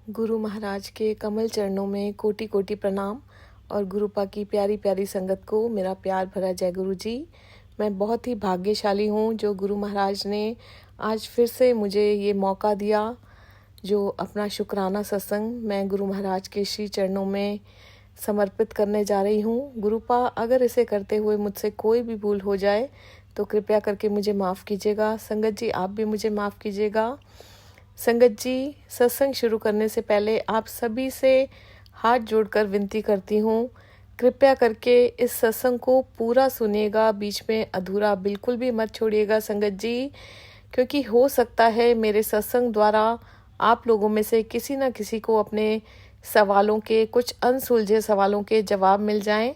गुरु महाराज के कमल चरणों में कोटि कोटि प्रणाम और गुरुपा की प्यारी प्यारी संगत को मेरा प्यार भरा जय गुरु जी। मैं बहुत ही भाग्यशाली हूँ जो गुरु महाराज ने आज फिर से मुझे ये मौका दिया, जो अपना शुक्राना सत्संग मैं गुरु महाराज के श्री चरणों में समर्पित करने जा रही हूँ। गुरुपा, अगर इसे करते हुए मुझसे कोई भी भूल हो जाए तो कृपया करके मुझे माफ़ कीजिएगा। संगत जी, आप भी मुझे माफ़ कीजिएगा। संगत जी, सत्संग शुरू करने से पहले आप सभी से हाथ जोड़कर विनती करती हूँ, कृपया करके इस सत्संग को पूरा सुनिएगा, बीच में अधूरा बिल्कुल भी मत छोड़िएगा संगत जी, क्योंकि हो सकता है मेरे सत्संग द्वारा आप लोगों में से किसी न किसी को अपने सवालों के, कुछ अनसुलझे सवालों के जवाब मिल जाएं।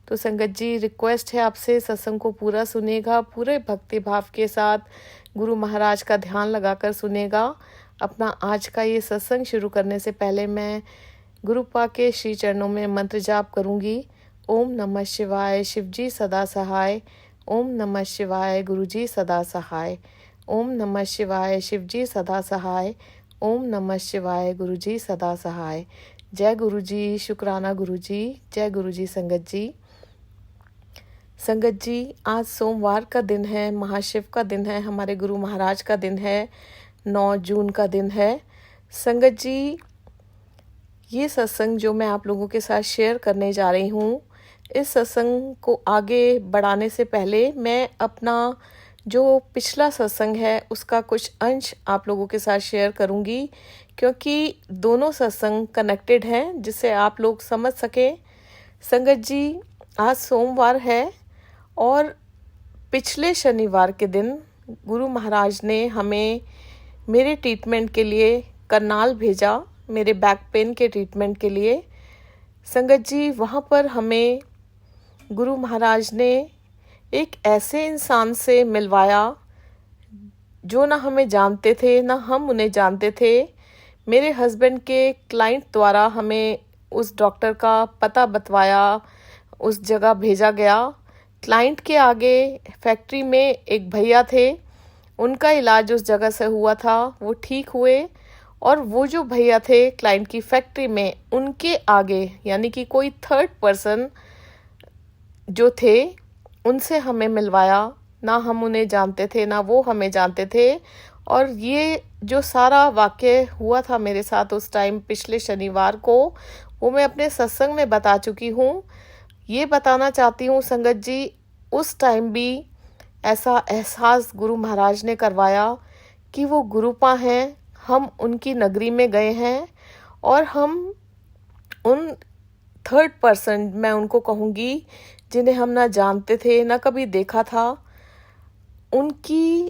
तो संगत जी, रिक्वेस्ट है आपसे, सत्संग को पूरा सुनिएगा, पूरे भक्ति भाव के साथ गुरु महाराज का ध्यान लगाकर सुनिएगा। अपना आज का ये सत्संग शुरू करने से पहले मैं गुरुपा के श्री चरणों में मंत्र जाप करूंगी। ओम नमः शिवाय, शिवजी सदा सहाय। ओम नमः शिवाय, गुरुजी सदा सहाय। ओम नमः शिवाय, शिवजी सदा सहाय। ओम नमः शिवाय, गुरुजी सदा सहाय। जय गुरुजी, शुक्राना गुरुजी, जय गुरुजी। संगत जी, संगत जी, आज सोमवार का दिन है, महाशिव का दिन है, हमारे गुरु महाराज का दिन है, 9 जून का दिन है। संगत जी, ये सत्संग जो मैं आप लोगों के साथ शेयर करने जा रही हूँ, इस सत्संग को आगे बढ़ाने से पहले मैं अपना जो पिछला सत्संग है उसका कुछ अंश आप लोगों के साथ शेयर करूँगी, क्योंकि दोनों सत्संग कनेक्टेड हैं, जिससे आप लोग समझ सकें। संगत जी, आज सोमवार है और पिछले शनिवार के दिन गुरु महाराज ने हमें मेरे ट्रीटमेंट के लिए करनाल भेजा, मेरे बैक पेन के ट्रीटमेंट के लिए। संगत जी, वहाँ पर हमें गुरु महाराज ने एक ऐसे इंसान से मिलवाया जो ना हमें जानते थे ना हम उन्हें जानते थे। मेरे हस्बैंड के क्लाइंट द्वारा हमें उस डॉक्टर का पता बतवाया, उस जगह भेजा गया। क्लाइंट के आगे फैक्ट्री में एक भैया थे, उनका इलाज उस जगह से हुआ था, वो ठीक हुए। और वो जो भैया थे क्लाइंट की फैक्ट्री में, उनके आगे यानी कि कोई थर्ड पर्सन जो थे, उनसे हमें मिलवाया। ना हम उन्हें जानते थे ना वो हमें जानते थे। और ये जो सारा वाक़या हुआ था मेरे साथ उस टाइम पिछले शनिवार को, वो मैं अपने सत्संग में बता चुकी हूँ। ये बताना चाहती हूँ संगत जी, उस टाइम भी ऐसा एहसास गुरु महाराज ने करवाया कि वो गुरुपा हैं, हम उनकी नगरी में गए हैं और हम उन थर्ड पर्सन, मैं उनको कहूँगी, जिन्हें हम ना जानते थे ना कभी देखा था, उनकी,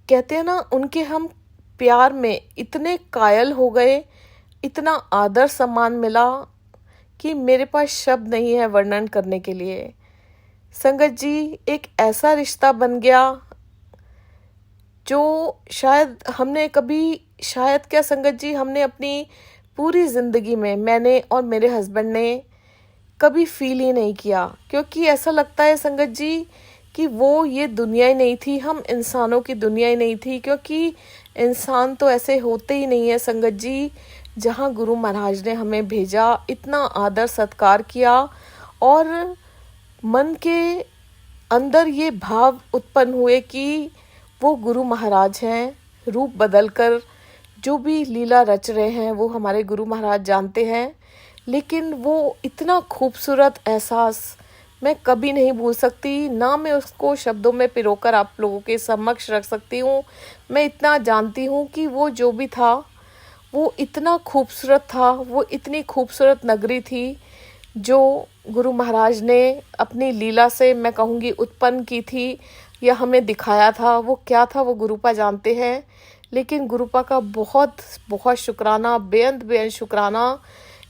कहते हैं ना, उनके हम प्यार में इतने कायल हो गए, इतना आदर सम्मान मिला कि मेरे पास शब्द नहीं है वर्णन करने के लिए। संगत जी, एक ऐसा रिश्ता बन गया जो शायद हमने कभी, शायद क्या संगत जी, हमने अपनी पूरी ज़िंदगी में, मैंने और मेरे हस्बैंड ने कभी फील ही नहीं किया। क्योंकि ऐसा लगता है संगत जी कि वो ये दुनिया ही नहीं थी, हम इंसानों की दुनिया ही नहीं थी। क्योंकि इंसान तो ऐसे होते ही नहीं है संगत जी। जहाँ गुरु महाराज ने हमें भेजा, इतना आदर सत्कार किया और मन के अंदर ये भाव उत्पन्न हुए कि वो गुरु महाराज हैं, रूप बदलकर जो भी लीला रच रहे हैं वो हमारे गुरु महाराज जानते हैं। लेकिन वो इतना खूबसूरत एहसास मैं कभी नहीं भूल सकती, ना मैं उसको शब्दों में पिरोकर आप लोगों के समक्ष रख सकती हूँ। मैं इतना जानती हूँ कि वो जो भी था वो इतना खूबसूरत था, वो इतनी खूबसूरत नगरी थी जो गुरु महाराज ने अपनी लीला से, मैं कहूँगी, उत्पन्न की थी या हमें दिखाया था। वो क्या था वो गुरुपा जानते हैं। लेकिन गुरुपा का बहुत बहुत शुक्राना, बेअंत बेअंत शुक्राना,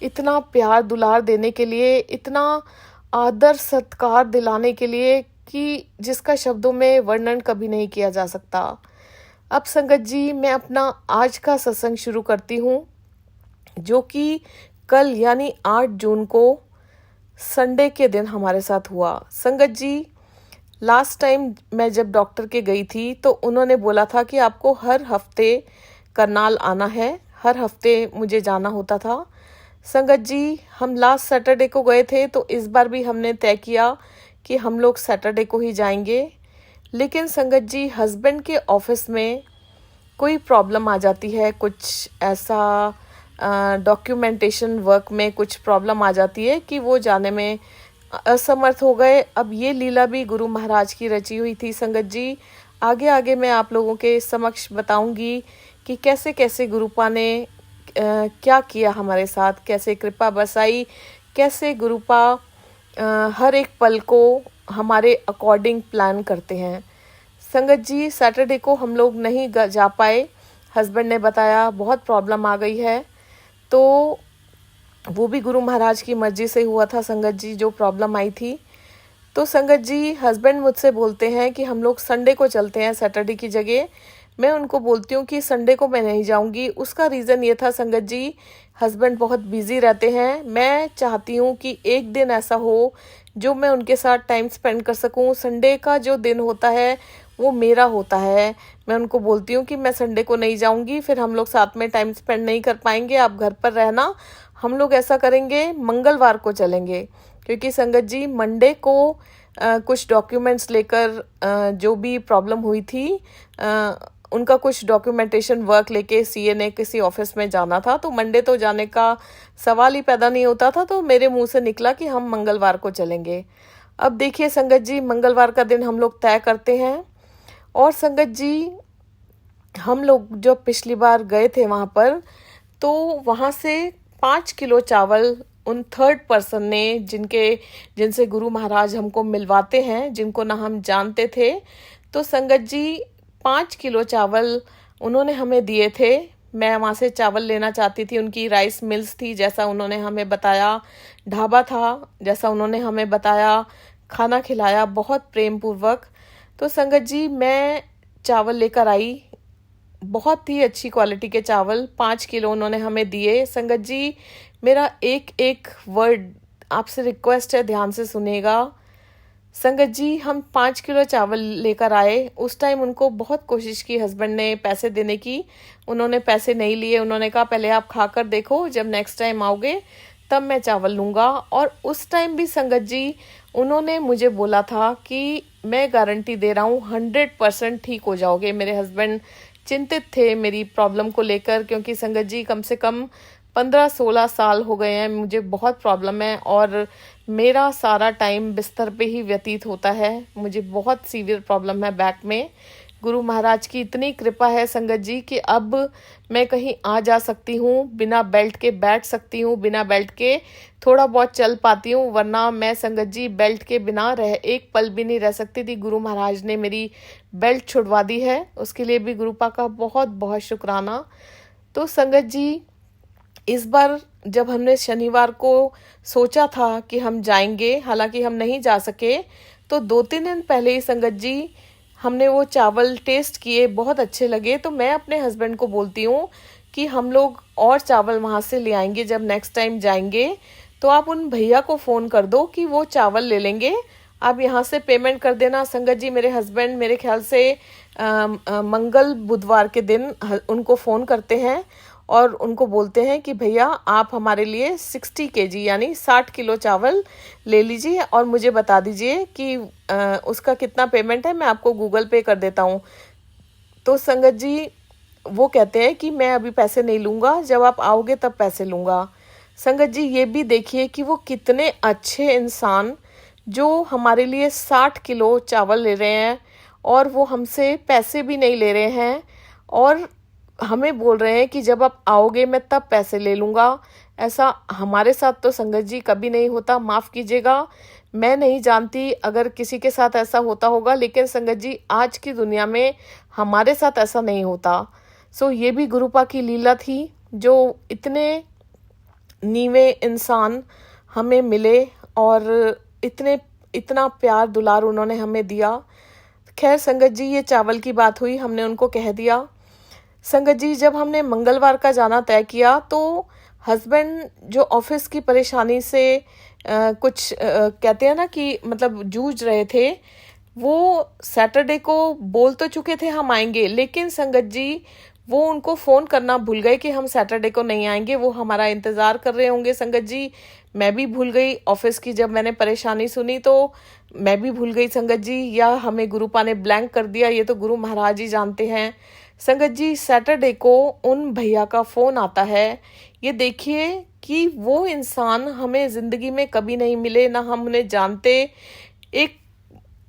इतना प्यार दुलार देने के लिए, इतना आदर सत्कार दिलाने के लिए कि जिसका शब्दों में वर्णन कभी नहीं किया जा सकता। अब संगत जी, मैं अपना आज का सत्संग शुरू करती हूँ, जो कि कल यानी 8 जून को संडे के दिन हमारे साथ हुआ। संगत जी, लास्ट टाइम मैं जब डॉक्टर के गई थी तो उन्होंने बोला था कि आपको हर हफ्ते करनाल आना है, हर हफ्ते मुझे जाना होता था। संगत जी, हम लास्ट सैटरडे को गए थे, तो इस बार भी हमने तय किया कि हम लोग सैटरडे को ही जाएंगे। लेकिन संगत जी, हस्बैंड के ऑफिस में कोई प्रॉब्लम आ जाती है, कुछ ऐसा डॉक्यूमेंटेशन वर्क में कुछ प्रॉब्लम आ जाती है कि वो जाने में असमर्थ हो गए। अब ये लीला भी गुरु महाराज की रची हुई थी संगत जी। आगे आगे मैं आप लोगों के समक्ष बताऊंगी कि कैसे कैसे गुरुपा ने क्या किया हमारे साथ, कैसे कृपा बरसाई, कैसे गुरुपा हर एक पल को हमारे अकॉर्डिंग प्लान करते हैं। संगत जी, सैटरडे को हम लोग नहीं जा पाए। हस्बैंड ने बताया बहुत प्रॉब्लम आ गई है, तो वो भी गुरु महाराज की मर्जी से हुआ था संगत जी, जो प्रॉब्लम आई थी। तो संगत जी, हस्बैंड मुझसे बोलते हैं कि हम लोग संडे को चलते हैं सैटरडे की जगह। मैं उनको बोलती हूँ कि संडे को मैं नहीं जाऊँगी। उसका रीज़न ये था संगत जी, हस्बैंड बहुत बिजी रहते हैं। मैं चाहती हूँ कि एक दिन ऐसा हो जो मैं उनके साथ टाइम स्पेंड कर सकूँ। संडे का जो दिन होता है वो मेरा होता है। मैं उनको बोलती हूँ कि मैं संडे को नहीं जाऊँगी, फिर हम लोग साथ में टाइम स्पेंड नहीं कर पाएंगे, आप घर पर रहना। हम लोग ऐसा करेंगे, मंगलवार को चलेंगे, क्योंकि संगत जी मंडे को कुछ डॉक्यूमेंट्स लेकर जो भी प्रॉब्लम हुई थी, उनका कुछ डॉक्यूमेंटेशन वर्क लेके सीए ने किसी ऑफिस में जाना था, तो मंडे तो जाने का सवाल ही पैदा नहीं होता था। तो मेरे मुंह से निकला कि हम मंगलवार को चलेंगे। अब देखिए संगत जी, मंगलवार का दिन हम लोग तय करते हैं। और संगत जी, हम लोग जो पिछली बार गए थे वहाँ पर, तो वहाँ से 5 किलो चावल उन थर्ड पर्सन ने, जिनसे गुरु महाराज हमको मिलवाते हैं, जिनको ना हम जानते थे, तो संगत जी 5 किलो चावल उन्होंने हमें दिए थे। मैं वहाँ से चावल लेना चाहती थी। उनकी राइस मिल्स थी, जैसा उन्होंने हमें बताया, ढाबा था जैसा उन्होंने हमें बताया, खाना खिलाया बहुत प्रेम पूर्वक। तो संगत जी, मैं चावल लेकर आई, बहुत ही अच्छी क्वालिटी के चावल 5 किलो उन्होंने हमें दिए। संगत जी, मेरा एक एक वर्ड आपसे रिक्वेस्ट है, ध्यान से सुनिएगा। संगत जी, हम 5 किलो चावल लेकर आए। उस टाइम उनको बहुत कोशिश की हस्बैंड ने पैसे देने की, उन्होंने पैसे नहीं लिए। उन्होंने कहा पहले आप खाकर देखो, जब नेक्स्ट टाइम आओगे तब मैं चावल लूँगा। और उस टाइम भी संगत जी उन्होंने मुझे बोला था कि मैं गारंटी दे रहा हूँ 100% ठीक हो जाओगे। मेरे हस्बैंड चिंतित थे मेरी प्रॉब्लम को लेकर, क्योंकि संगत जी कम से कम 15-16 साल हो गए हैं, मुझे बहुत प्रॉब्लम है और मेरा सारा टाइम बिस्तर पे ही व्यतीत होता है। मुझे बहुत सीवियर प्रॉब्लम है बैक में। गुरु महाराज की इतनी कृपा है संगत जी कि अब मैं कहीं आ जा सकती हूँ, बिना बेल्ट के बैठ सकती हूँ, बिना बेल्ट के थोड़ा बहुत चल पाती हूँ, वरना मैं संगत जी बेल्ट के बिना एक पल भी नहीं रह सकती थी। गुरु महाराज ने मेरी बेल्ट छुड़वा दी है, उसके लिए भी गुरुपा का बहुत बहुत शुक्राना। तो संगत जी, इस बार जब हमने शनिवार को सोचा था कि हम जाएंगे, हालांकि हम नहीं जा सके, तो 2-3 दिन पहले ही संगत जी हमने वो चावल टेस्ट किए, बहुत अच्छे लगे। तो मैं अपने हस्बैंड को बोलती हूँ कि हम लोग और चावल वहाँ से ले आएंगे, जब नेक्स्ट टाइम जाएंगे तो आप उन भैया को फ़ोन कर दो कि वो चावल ले लेंगे, आप यहाँ से पेमेंट कर देना। संगत जी, मेरे हस्बैंड मेरे ख्याल से मंगल बुधवार के दिन उनको फ़ोन करते हैं और उनको बोलते हैं कि भैया आप हमारे लिए 60 केजी यानी 60 किलो चावल ले लीजिए और मुझे बता दीजिए कि उसका कितना पेमेंट है, मैं आपको गूगल पे कर देता हूँ। तो संगत जी वो कहते हैं कि मैं अभी पैसे नहीं लूँगा, जब आप आओगे तब पैसे लूँगा। संगत जी, ये भी देखिए कि वो कितने अच्छे इंसान, जो हमारे लिए 60 किलो चावल ले रहे हैं और वो हमसे पैसे भी नहीं ले रहे हैं और हमें बोल रहे हैं कि जब आप आओगे मैं तब पैसे ले लूँगा। ऐसा हमारे साथ तो संगत जी कभी नहीं होता, माफ़ कीजिएगा, मैं नहीं जानती अगर किसी के साथ ऐसा होता होगा, लेकिन संगत जी आज की दुनिया में हमारे साथ ऐसा नहीं होता। सो ये भी गुरुपा की लीला थी, जो इतने नीवे इंसान हमें मिले और इतना प्यार दुलार उन्होंने हमें दिया। खैर संगत जी, ये चावल की बात हुई, हमने उनको कह दिया। संगत जी, जब हमने मंगलवार का जाना तय किया तो हस्बैंड जो ऑफिस की परेशानी से कुछ कहते हैं ना कि मतलब जूझ रहे थे, वो सैटरडे को बोल तो चुके थे हम आएंगे, लेकिन संगत जी वो उनको फ़ोन करना भूल गए कि हम सैटरडे को नहीं आएंगे, वो हमारा इंतज़ार कर रहे होंगे संगत जी। मैं भी भूल गई, ऑफिस की जब मैंने परेशानी सुनी तो मैं भी भूल गई संगत जी, या हमें गुरुपा ने ब्लैंक कर दिया, ये तो गुरु महाराज ही जानते हैं। संगत जी सैटरडे को उन भैया का फ़ोन आता है। ये देखिए कि वो इंसान हमें ज़िंदगी में कभी नहीं मिले, ना हम उन्हें जानते। एक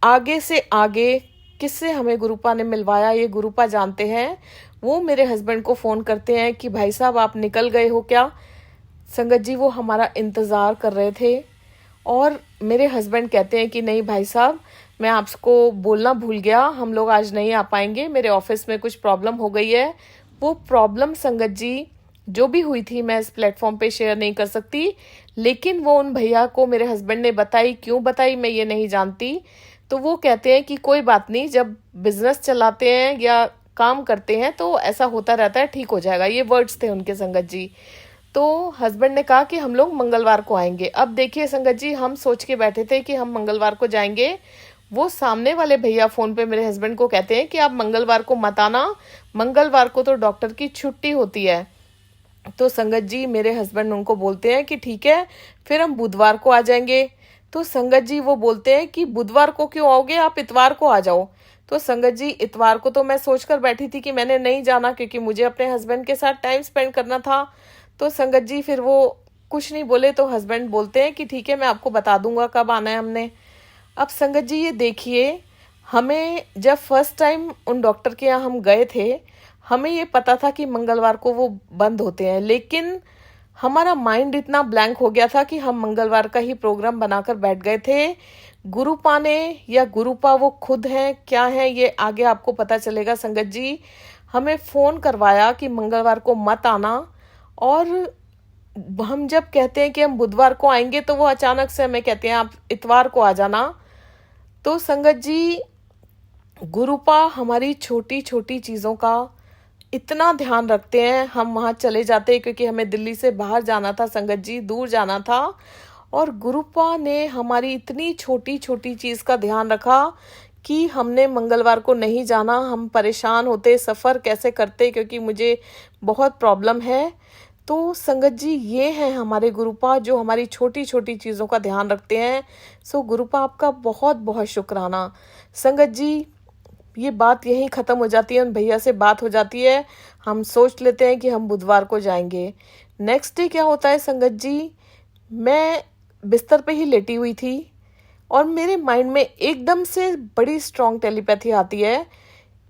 आगे से आगे किससे हमें गुरुपा ने मिलवाया ये गुरुपा जानते हैं। वो मेरे हस्बैंड को फ़ोन करते हैं कि भाई साहब आप निकल गए हो क्या। संगत जी वो हमारा इंतज़ार कर रहे थे और मेरे हस्बैंड कहते हैं कि नहीं भाई साहब मैं आपको बोलना भूल गया, हम लोग आज नहीं आ पाएंगे, मेरे ऑफिस में कुछ प्रॉब्लम हो गई है। वो प्रॉब्लम संगत जी जो भी हुई थी मैं इस प्लेटफॉर्म पे शेयर नहीं कर सकती, लेकिन वो उन भैया को मेरे हस्बैंड ने बताई। क्यों बताई मैं ये नहीं जानती। तो वो कहते हैं कि कोई बात नहीं, जब बिजनेस चलाते हैं या काम करते हैं तो ऐसा होता रहता है, ठीक हो जाएगा। ये वर्ड्स थे उनके संगत जी। तो हस्बैंड ने कहा कि हम लोग मंगलवार को आएंगे। अब देखिए संगत जी हम सोच के बैठे थे कि हम मंगलवार को जाएंगे। वो सामने वाले भैया फोन पे मेरे हस्बैंड को कहते हैं कि आप मंगलवार को मत आना, मंगलवार को तो डॉक्टर की छुट्टी होती है। तो संगत जी मेरे हस्बैंड उनको बोलते हैं कि ठीक है फिर हम बुधवार को आ जाएंगे। तो संगत जी वो बोलते हैं कि बुधवार को क्यों आओगे, आप इतवार को आ जाओ। तो संगत जी इतवार को तो मैं सोचकर बैठी थी कि मैंने नहीं जाना, क्योंकि मुझे अपने हस्बैंड के साथ टाइम स्पेंड करना था। तो संगत जी फिर वो कुछ नहीं बोले, तो हस्बैंड बोलते हैं कि ठीक है मैं आपको बता दूंगा कब आना है हमने। अब संगत जी ये देखिए, हमें जब फर्स्ट टाइम उन डॉक्टर के यहाँ हम गए थे, हमें ये पता था कि मंगलवार को वो बंद होते हैं, लेकिन हमारा माइंड इतना ब्लैंक हो गया था कि हम मंगलवार का ही प्रोग्राम बनाकर बैठ गए थे। गुरुपा ने या गुरुपा वो खुद हैं क्या हैं ये आगे आपको पता चलेगा। संगत जी हमें फ़ोन करवाया कि मंगलवार को मत आना, और हम जब कहते हैं कि हम बुधवार को आएंगे तो वो अचानक से हमें कहते हैं आप इतवार को आ जाना। तो संगत जी गुरुपा हमारी छोटी छोटी चीज़ों का इतना ध्यान रखते हैं। हम वहाँ चले जाते हैं क्योंकि हमें दिल्ली से बाहर जाना था संगत जी, दूर जाना था, और गुरुपा ने हमारी इतनी छोटी छोटी चीज़ का ध्यान रखा कि हमने मंगलवार को नहीं जाना। हम परेशान होते, सफ़र कैसे करते, क्योंकि मुझे बहुत प्रॉब्लम है। तो संगत जी ये हैं हमारे गुरुपा जो हमारी छोटी छोटी चीज़ों का ध्यान रखते हैं। सो गुरुपा आपका बहुत बहुत शुक्राना। संगत जी ये बात यहीं ख़त्म हो जाती है, उन भैया से बात हो जाती है, हम सोच लेते हैं कि हम बुधवार को जाएंगे। नेक्स्ट डे क्या होता है संगत जी, मैं बिस्तर पे ही लेटी हुई थी और मेरे माइंड में एकदम से बड़ी स्ट्रॉन्ग टेलीपैथी आती है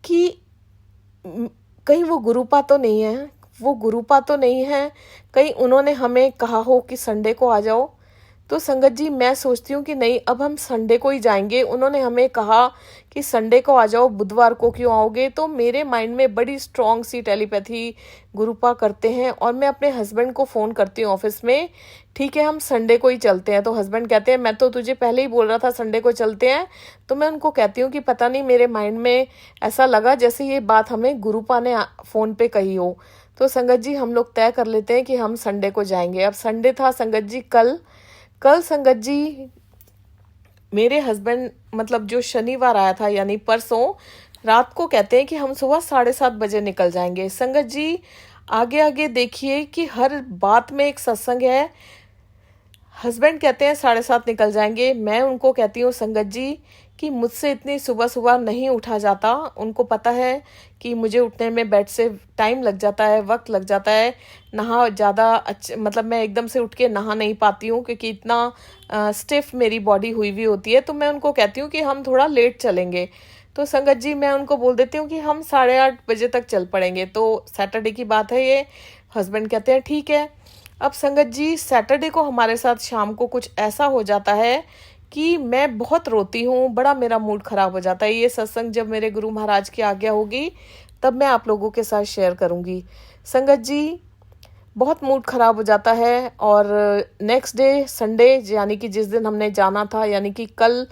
कि कहीं वो गुरुपा तो नहीं है, वो गुरुपा तो नहीं है, कहीं उन्होंने हमें कहा हो कि संडे को आ जाओ। तो संगत जी मैं सोचती हूँ कि नहीं अब हम संडे को ही जाएंगे, उन्होंने हमें कहा कि संडे को आ जाओ, बुधवार को क्यों आओगे। तो मेरे माइंड में बड़ी स्ट्रॉन्ग सी टेलीपैथी गुरुपा करते हैं, और मैं अपने हस्बैंड को फ़ोन करती हूँ ऑफिस में, ठीक है हम संडे को ही चलते हैं। तो हस्बैंड कहते हैं मैं तो तुझे पहले ही बोल रहा था संडे को चलते हैं। तो मैं उनको कहती हूँ कि पता नहीं मेरे माइंड में ऐसा लगा जैसे ये बात हमें गुरुपा ने फ़ोन पे कही हो। तो संगत जी हम लोग तय कर लेते हैं कि हम संडे को जाएंगे। अब संडे था संगत जी कल संगत जी मेरे हस्बैंड मतलब जो शनिवार आया था यानी परसों रात को कहते हैं कि हम सुबह 7:30 बजे निकल जाएंगे। संगत जी आगे आगे देखिए कि हर बात में एक सत्संग है। हस्बैंड कहते हैं 7:30 निकल जाएंगे, मैं उनको कहती हूँ संगत जी कि मुझसे इतनी सुबह सुबह नहीं उठा जाता। उनको पता है कि मुझे उठने में बेड से टाइम लग जाता है, वक्त लग जाता है, नहा ज़्यादा मतलब मैं एकदम से उठ के नहा नहीं पाती हूँ क्योंकि इतना स्टिफ मेरी बॉडी हुई हुई होती है। तो मैं उनको कहती हूँ कि हम थोड़ा लेट चलेंगे। तो संगत जी मैं उनको बोल देती हूँ कि हम 8:30 बजे तक चल पड़ेंगे। तो सैटरडे की बात है ये। हस्बैंड कहते हैं ठीक है। अब संगत जी सैटरडे को हमारे साथ शाम को कुछ ऐसा हो जाता है कि मैं बहुत रोती हूँ, बड़ा मेरा मूड ख़राब हो जाता है। ये सत्संग जब मेरे गुरु महाराज की आज्ञा होगी तब मैं आप लोगों के साथ शेयर करूँगी। संगत जी बहुत मूड ख़राब हो जाता है, और नेक्स्ट डे संडे यानी कि जिस दिन हमने जाना था यानी कि कल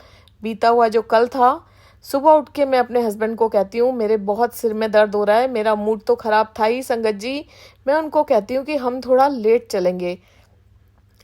बीता हुआ जो कल था, सुबह उठ के मैं अपने हस्बैंड को कहती हूँ मेरे बहुत सिर में दर्द हो रहा है, मेरा मूड तो ख़राब था ही संगत जी। मैं उनको कहती हूँ कि हम थोड़ा लेट चलेंगे।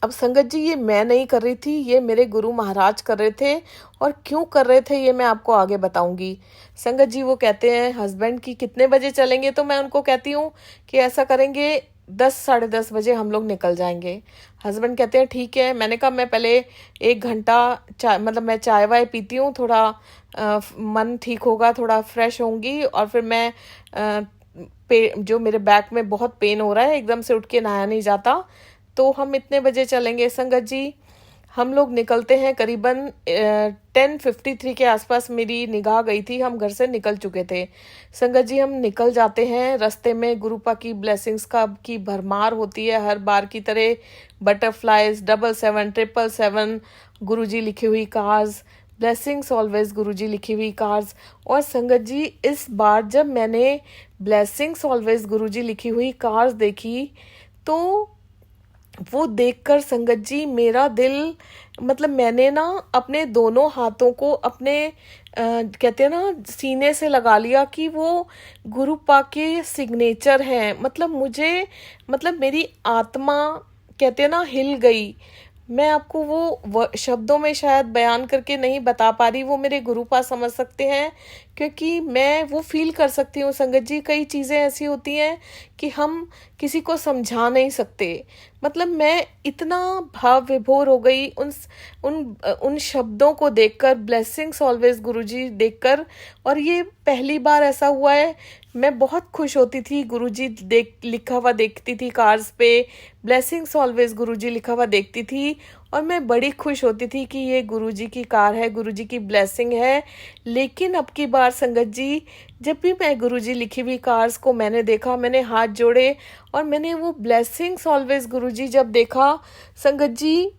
अब संगत जी, ये मैं नहीं कर रही थी, ये मेरे गुरु महाराज कर रहे थे। और क्यों कर रहे थे ये मैं आपको आगे बताऊंगी। संगत जी, वो कहते हैं हस्बैंड की कितने बजे चलेंगे, तो मैं उनको कहती हूँ कि ऐसा करेंगे 10 साढ़े 10 बजे हम लोग निकल जाएंगे। हस्बैंड कहते हैं ठीक है। मैंने कहा मैं पहले 1 घंटा चाय, मतलब मैं चाय वाय पीती हूँ, थोड़ा मन ठीक होगा, थोड़ा फ्रेश होंगी, और फिर मैं जो मेरे बैक में बहुत पेन हो रहा है, एकदम से उठ के नहाया नहीं जाता, तो हम इतने बजे चलेंगे। संगत जी, हम लोग निकलते हैं करीबन 10:53 के आसपास, मेरी निगाह गई थी, हम घर से निकल चुके थे। संगत जी, हम निकल जाते हैं। रास्ते में गुरुपा की ब्लेसिंग्स की भरमार होती है, हर बार की तरह। बटरफ्लाइज, 77, 777, गुरुजी लिखी हुई कार्स, ब्लेसिंग्स ऑलवेज गुरुजी लिखी हुई कार्स। और संगत जी, इस बार जब मैंने ब्लेसिंग्स ऑलवेज गुरुजी लिखी हुई कार्स देखी, तो वो देखकर संगत जी मेरा दिल, मतलब मैंने ना अपने दोनों हाथों को अपने कहते हैं ना सीने से लगा लिया कि वो गुरुपा के सिग्नेचर हैं। मतलब मुझे, मतलब मेरी आत्मा कहते हैं ना हिल गई। मैं आपको वो शब्दों में शायद बयान करके नहीं बता पा रही, वो मेरे गुरुपा समझ सकते हैं, क्योंकि मैं वो फील कर सकती हूँ। संगत जी, कई चीज़ें ऐसी होती हैं कि हम किसी को समझा नहीं सकते। मतलब मैं इतना भाव विभोर हो गई उन उन शब्दों को देखकर, ब्लेसिंग्स ऑलवेज गुरुजी देखकर। और ये पहली बार ऐसा हुआ है। मैं बहुत खुश होती थी, गुरुजी लिखा हुआ देखती थी कार्स पे, ब्लेसिंग्स ऑलवेज गुरुजी लिखा हुआ देखती थी, और मैं बड़ी खुश होती थी कि ये गुरुजी की कार है, गुरुजी की ब्लेसिंग है। लेकिन अब की बार संगत जी, जब भी मैं गुरुजी लिखी हुई कार्स को मैंने देखा, मैंने हाथ जोड़े और मैंने वो ब्लेसिंग्स ऑलवेज गुरुजी जब देखा, संगत जी,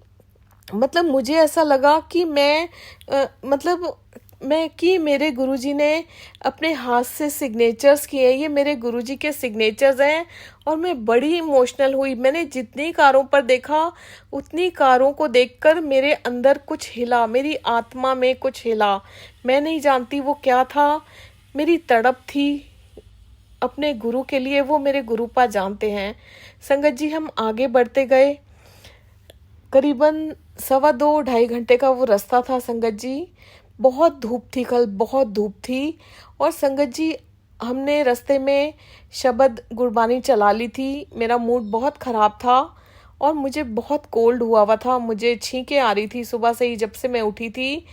मतलब मुझे ऐसा लगा कि मेरे गुरुजी ने अपने हाथ से सिग्नेचर्स किए, ये मेरे गुरुजी के सिग्नेचर्स हैं। और मैं बड़ी इमोशनल हुई। मैंने जितनी कारों पर देखा, उतनी कारों को देखकर मेरे अंदर कुछ हिला, मेरी आत्मा में कुछ हिला। मैं नहीं जानती वो क्या था, मेरी तड़प थी अपने गुरु के लिए, वो मेरे गुरुपा जानते हैं। संगत जी, हम आगे बढ़ते गए। करीबन 2.25 घंटे का वो रास्ता था संगत जी। बहुत धूप थी, कल बहुत धूप थी। और संगत जी, हमने रास्ते में शबद गुरबानी चला ली थी। मेरा मूड बहुत ख़राब था और मुझे बहुत कोल्ड हुआ था, मुझे छींकें आ रही थी सुबह से ही, जब से मैं उठी थी।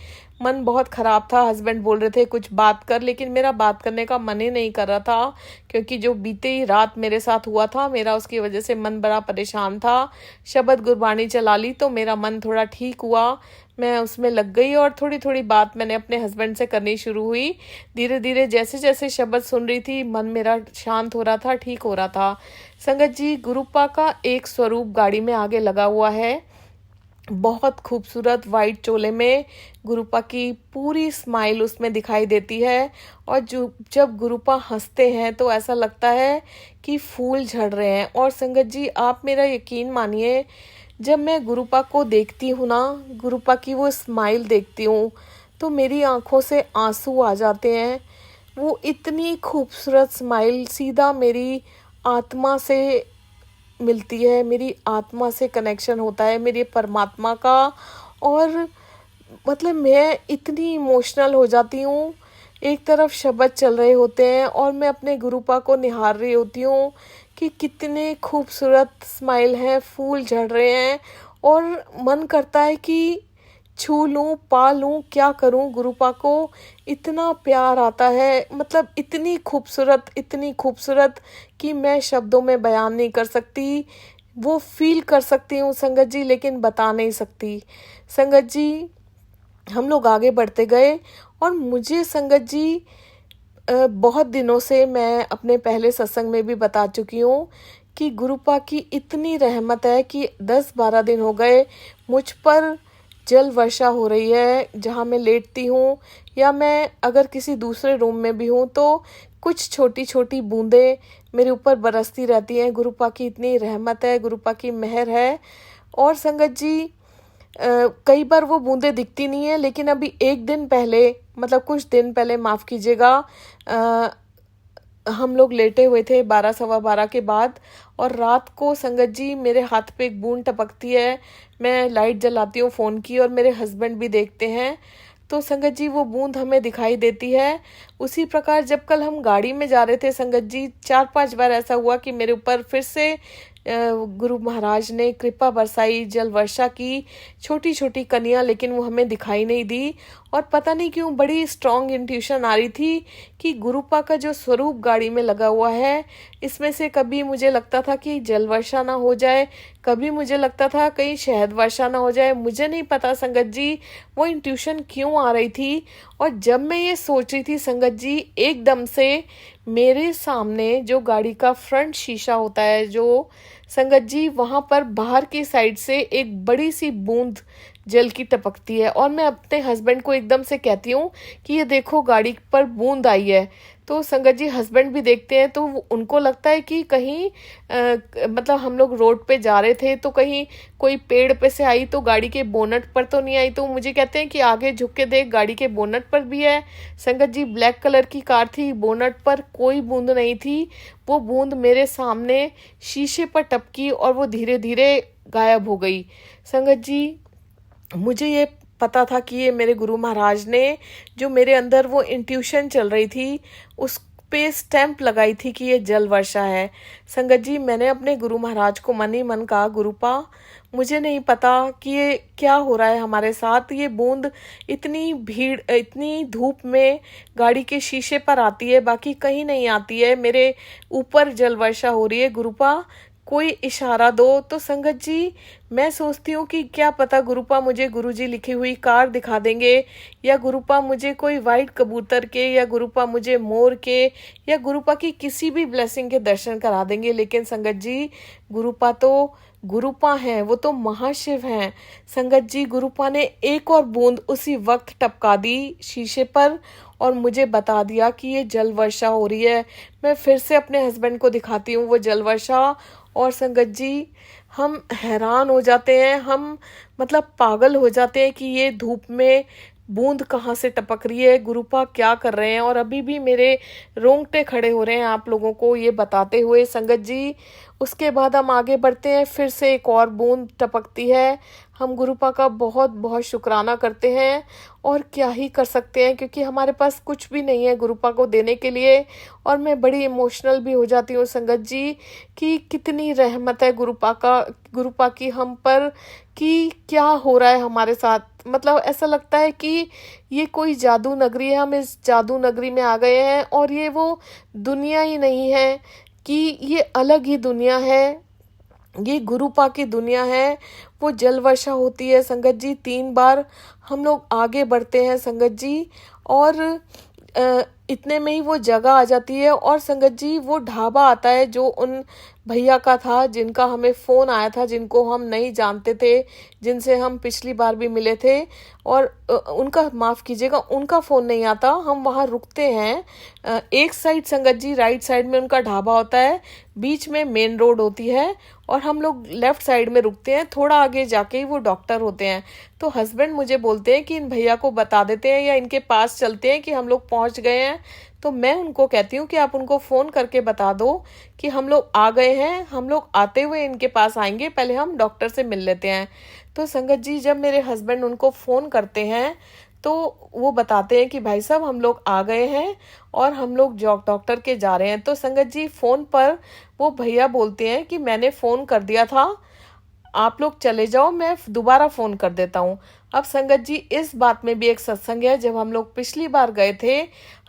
मन बहुत ख़राब था। हस्बैंड बोल रहे थे कुछ बात कर, लेकिन मेरा बात करने का मन ही नहीं कर रहा था, क्योंकि जो बीते ही रात मेरे साथ हुआ था, मेरा उसकी वजह से मन बड़ा परेशान था। शबद गुरबानी चला ली तो मेरा मन थोड़ा ठीक हुआ, मैं उसमें लग गई और थोड़ी थोड़ी बात मैंने अपने हस्बैंड से करनी शुरू हुई। धीरे धीरे जैसे जैसे शब्द सुन रही थी, मन मेरा शांत हो रहा था, ठीक हो रहा था। संगत जी, गुरुपा का एक स्वरूप गाड़ी में आगे लगा हुआ है, बहुत खूबसूरत वाइट चोले में। गुरुपा की पूरी स्माइल उसमें दिखाई देती है। और जब गुरुपा हंसते हैं तो ऐसा लगता है कि फूल झड़ रहे हैं। और संगत जी, आप मेरा यकीन मानिए, जब मैं गुरुपा को देखती हूँ ना, गुरुपा की वो स्माइल देखती हूँ, तो मेरी आंखों से आंसू आ जाते हैं। वो इतनी खूबसूरत स्माइल सीधा मेरी आत्मा से मिलती है, मेरी आत्मा से कनेक्शन होता है, मेरे परमात्मा का। और मतलब मैं इतनी इमोशनल हो जाती हूँ। एक तरफ शब्द चल रहे होते हैं और मैं अपने गुरुपा को निहार रही होती हूँ कि कितने खूबसूरत स्माइल है, फूल झड़ रहे हैं। और मन करता है कि छू लूँ, पा लूँ, क्या करूँ गुरुपा को। इतना प्यार आता है, मतलब इतनी खूबसूरत कि मैं शब्दों में बयान नहीं कर सकती। वो फील कर सकती हूँ संगत जी, लेकिन बता नहीं सकती। संगत जी, हम लोग आगे बढ़ते गए और मुझे संगत जी, बहुत दिनों से मैं अपने पहले सत्संग में भी बता चुकी हूँ कि गुरुपा की इतनी रहमत है कि 10-12 दिन हो गए मुझ पर जल वर्षा हो रही है। जहाँ मैं लेटती हूँ या मैं अगर किसी दूसरे रूम में भी हूँ, तो कुछ छोटी छोटी बूंदें मेरे ऊपर बरसती रहती हैं। गुरुपा की इतनी रहमत है, गुरुपा की मेहर है। और संगत जी, कई बार वो बूंदें दिखती नहीं है, लेकिन अभी एक दिन पहले, मतलब कुछ दिन पहले, माफ़ कीजिएगा, हम लोग लेटे हुए थे 12 सवा 12 के बाद, और रात को संगत जी मेरे हाथ पे एक बूंद टपकती है। मैं लाइट जलाती हूँ फ़ोन की और मेरे हस्बैंड भी देखते हैं, तो संगत जी वो बूंद हमें दिखाई देती है। उसी प्रकार जब कल हम गाड़ी में जा रहे थे संगत जी, 4-5 बार ऐसा हुआ कि मेरे ऊपर फिर से गुरु महाराज ने कृपा बरसाई, जल वर्षा की, छोटी छोटी कनियाँ, लेकिन वो हमें दिखाई नहीं दी। और पता नहीं क्यों बड़ी स्ट्रॉन्ग इंट्यूशन आ रही थी कि गुरुपा का जो स्वरूप गाड़ी में लगा हुआ है, इसमें से कभी मुझे लगता था कि जल वर्षा ना हो जाए, कभी मुझे लगता था कहीं शहद वर्षा ना हो जाए। मुझे नहीं पता संगत जी वो इंट्यूशन क्यों आ रही थी। और जब मैं ये सोच रही थी संगत जी, एकदम से मेरे सामने जो गाड़ी का फ्रंट शीशा होता है, जो संगत जी वहां पर बाहर की साइड से एक बड़ी सी बूंद जल की टपकती है। और मैं अपने हस्बैंड को एकदम से कहती हूँ कि ये देखो गाड़ी पर बूंद आई है। तो संगत जी हस्बैंड भी देखते हैं, तो उनको लगता है कि कहीं मतलब हम लोग रोड पे जा रहे थे तो कहीं कोई पेड़ पे से आई तो गाड़ी के बोनट पर तो नहीं आई। तो मुझे कहते हैं कि आगे झुक के देख, गाड़ी के बोनट पर भी है। संगत जी ब्लैक कलर की कार थी, बोनट पर कोई बूंद नहीं थी। वो बूंद मेरे सामने शीशे पर टपकी और वो धीरे धीरे गायब हो गई। संगत जी मुझे ये पता था कि ये मेरे गुरु महाराज ने, जो मेरे अंदर वो इंट्यूशन चल रही थी, उस पे स्टैंप लगाई थी कि ये जल वर्षा है। संगत जी मैंने अपने गुरु महाराज को मन ही मन कहा, गुरुपा मुझे नहीं पता कि ये क्या हो रहा है हमारे साथ। ये बूंद इतनी भीड़, इतनी धूप में गाड़ी के शीशे पर आती है, बाकी कहीं नहीं आती है। मेरे ऊपर जल वर्षा हो रही है, गुरुपा कोई इशारा दो। तो संगत जी मैं सोचती हूँ कि क्या पता गुरुपा मुझे गुरुजी लिखी हुई कार दिखा देंगे, या गुरुपा मुझे कोई वाइट कबूतर के, या गुरुपा मुझे मोर के, या गुरुपा की किसी भी ब्लेसिंग के दर्शन करा देंगे। लेकिन संगत जी गुरुपा तो गुरुपा हैं, वो तो महाशिव हैं। संगत जी गुरुपा ने एक और बूंद उसी वक्त टपका दी शीशे पर और मुझे बता दिया कि ये जल वर्षा हो रही है। मैं फिर से अपने हस्बैंड को दिखाती हूँ वो जल वर्षा, और संगत जी हम हैरान हो जाते हैं, हम मतलब पागल हो जाते हैं कि ये धूप में बूंद कहाँ से टपक रही है, गुरुपा क्या कर रहे हैं। और अभी भी मेरे रोंगटे खड़े हो रहे हैं आप लोगों को ये बताते हुए संगत जी। उसके बाद हम आगे बढ़ते हैं, फिर से एक और बूंद टपकती है। हम गुरुपा का बहुत बहुत शुक्राना करते हैं, और क्या ही कर सकते हैं क्योंकि हमारे पास कुछ भी नहीं है गुरुपा को देने के लिए। और मैं बड़ी इमोशनल भी हो जाती हूँ संगत जी कि कितनी रहमत है गुरुपा की हम पर, कि क्या हो रहा है हमारे साथ। मतलब ऐसा लगता है कि ये कोई जादू नगरी है, हम इस जादू नगरी में आ गए हैं और ये वो दुनिया ही नहीं है, कि ये अलग ही दुनिया है, ये गुरुपा की दुनिया है। वो जल वर्षा होती है संगत जी 3 बार। हम लोग आगे बढ़ते हैं संगत जी, और इतने में ही वो जगह आ जाती है, और संगत जी वो ढाबा आता है जो उन भैया का था जिनका हमें फ़ोन आया था, जिनको हम नहीं जानते थे, जिनसे हम पिछली बार भी मिले थे। और उनका माफ़ कीजिएगा, उनका फ़ोन नहीं आता। हम वहाँ रुकते हैं, एक साइड संगत जी राइट साइड में उनका ढाबा होता है, बीच में मेन रोड होती है, और हम लोग लेफ्ट साइड में रुकते हैं। थोड़ा आगे जाके ही वो डॉक्टर होते हैं। तो हस्बैंड मुझे बोलते हैं कि इन भैया को बता देते हैं या इनके पास चलते हैं कि हम लोग पहुंच गए हैं। तो मैं उनको कहती हूँ कि आप उनको फ़ोन करके बता दो कि हम लोग आ गए हैं, हम लोग आते हुए इनके पास आएंगे, पहले हम डॉक्टर से मिल लेते हैं। तो संगत जी जब मेरे हस्बैंड उनको फ़ोन करते हैं तो वो बताते हैं कि भाई साहब हम लोग आ गए हैं और हम लोग डॉक्टर के जा रहे हैं। तो संगत जी फ़ोन पर वो भैया बोलते हैं कि मैंने फ़ोन कर दिया था, आप लोग चले जाओ, मैं दोबारा फ़ोन कर देता हूँ। अब संगत जी इस बात में भी एक सत्संग है। जब हम लोग पिछली बार गए थे,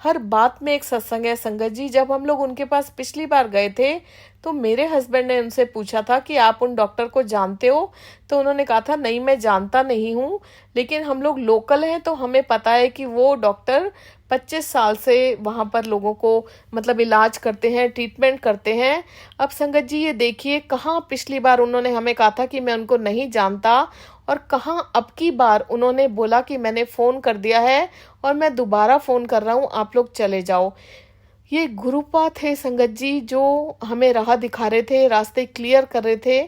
हर बात में एक सत्संग है संगत जी। जब हम लोग उनके पास पिछली बार गए थे तो मेरे हस्बैंड ने उनसे पूछा था कि आप उन डॉक्टर को जानते हो, तो उन्होंने कहा था नहीं मैं जानता नहीं हूँ, लेकिन हम लोग लोकल हैं तो हमें पता है कि वो डॉक्टर 25 साल से वहाँ पर लोगों को मतलब इलाज करते हैं, ट्रीटमेंट करते हैं। अब संगत जी ये देखिए, कहाँ पिछली बार उन्होंने हमें कहा था कि मैं उनको नहीं जानता, और कहाँ अब की बार उन्होंने बोला कि मैंने फ़ोन कर दिया है और मैं दोबारा फ़ोन कर रहा हूँ, आप लोग चले जाओ। ये गुरुपा थे संगत जी, जो हमें राह दिखा रहे थे, रास्ते क्लियर कर रहे थे।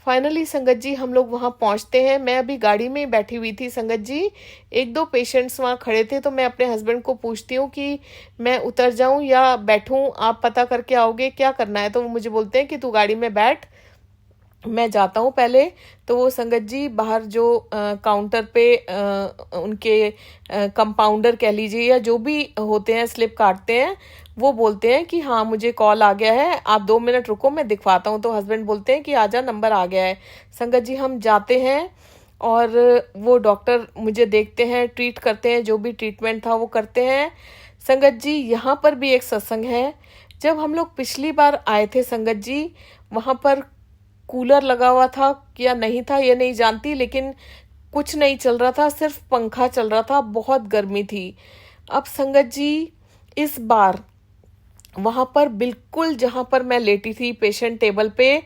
फाइनली संगत जी हम लोग वहाँ पहुँचते हैं। मैं अभी गाड़ी में ही बैठी हुई थी संगत जी, एक दो पेशेंट्स वहाँ खड़े थे, तो मैं अपने हस्बैंड को पूछती हूँ कि मैं उतर जाऊँ या बैठूँ, आप पता करके आओगे, क्या करना है? तो वो मुझे बोलते हैं कि तू गाड़ी में बैठ, मैं जाता हूँ पहले। तो वो संगत जी बाहर जो काउंटर पे उनके कंपाउंडर कह लीजिए या जो भी होते हैं, स्लिप काटते हैं, वो बोलते हैं कि हाँ मुझे कॉल आ गया है, आप 2 मिनट रुको मैं दिखवाता हूँ। तो हस्बैंड बोलते हैं कि आजा, नंबर आ गया है। संगत जी हम जाते हैं और वो डॉक्टर मुझे देखते हैं, ट्रीट करते हैं, जो भी ट्रीटमेंट था वो करते हैं। संगत जी यहाँ पर भी एक सत्संग है। जब हम लोग पिछली बार आए थे संगत जी, वहाँ पर कूलर लगा हुआ था या नहीं था ये नहीं जानती, लेकिन कुछ नहीं चल रहा था, सिर्फ पंखा चल रहा था, बहुत गर्मी थी। अब संगत जी इस बार वहां पर बिल्कुल जहां पर मैं लेटी थी पेशेंट टेबल पे,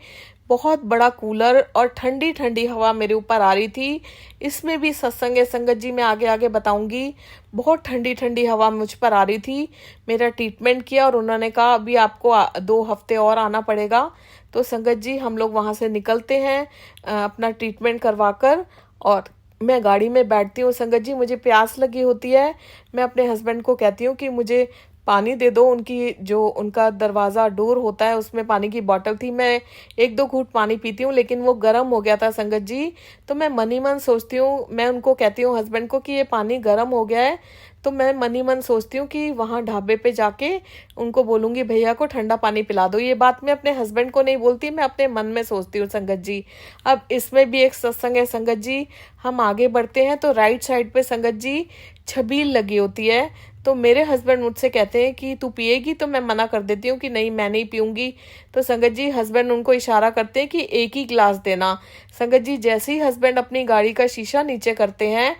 बहुत बड़ा कूलर और ठंडी ठंडी हवा मेरे ऊपर आ रही थी। इसमें भी सत्संग है संगत जी, मैं आगे आगे बताऊंगी। बहुत ठंडी ठंडी हवा मुझ पर आ रही थी। मेरा ट्रीटमेंट किया और उन्होंने कहा अभी आपको 2 हफ्ते और आना पड़ेगा। तो संगत जी हम लोग वहां से निकलते हैं अपना ट्रीटमेंट करवाकर, और मैं गाड़ी में बैठती हूँ। संगत जी मुझे प्यास लगी होती है, मैं अपने हस्बैंड को कहती हूँ कि मुझे पानी दे दो। उनकी जो उनका दरवाज़ा डोर होता है उसमें पानी की बोतल थी, मैं 1-2 घूंट पानी पीती हूँ, लेकिन वो गर्म हो गया था संगत जी। तो मैं मन ही मन सोचती हूँ, मैं उनको कहती हूँ हस्बैंड को कि ये पानी गर्म हो गया है। तो मैं मन ही मन सोचती हूँ कि वहाँ ढाबे पे जाके उनको बोलूँगी भैया को ठंडा पानी पिला दो। ये बात मैं अपने हस्बैंड को नहीं बोलती, मैं अपने मन में सोचती हूँ संगत जी। अब इसमें भी एक सत्संग है संगत जी। हम आगे बढ़ते हैं तो राइट साइड पे संगत जी छबील लगी होती है। तो मेरे हस्बैंड मुझसे कहते हैं कि तू पिएगी? तो मैं मना कर देती हूँ कि नहीं मैं नहीं पीऊंगी। तो संगत जी हस्बैंड उनको इशारा करते हैं कि एक ही गिलास देना। संगत जी जैसे ही हस्बैंड अपनी गाड़ी का शीशा नीचे करते हैं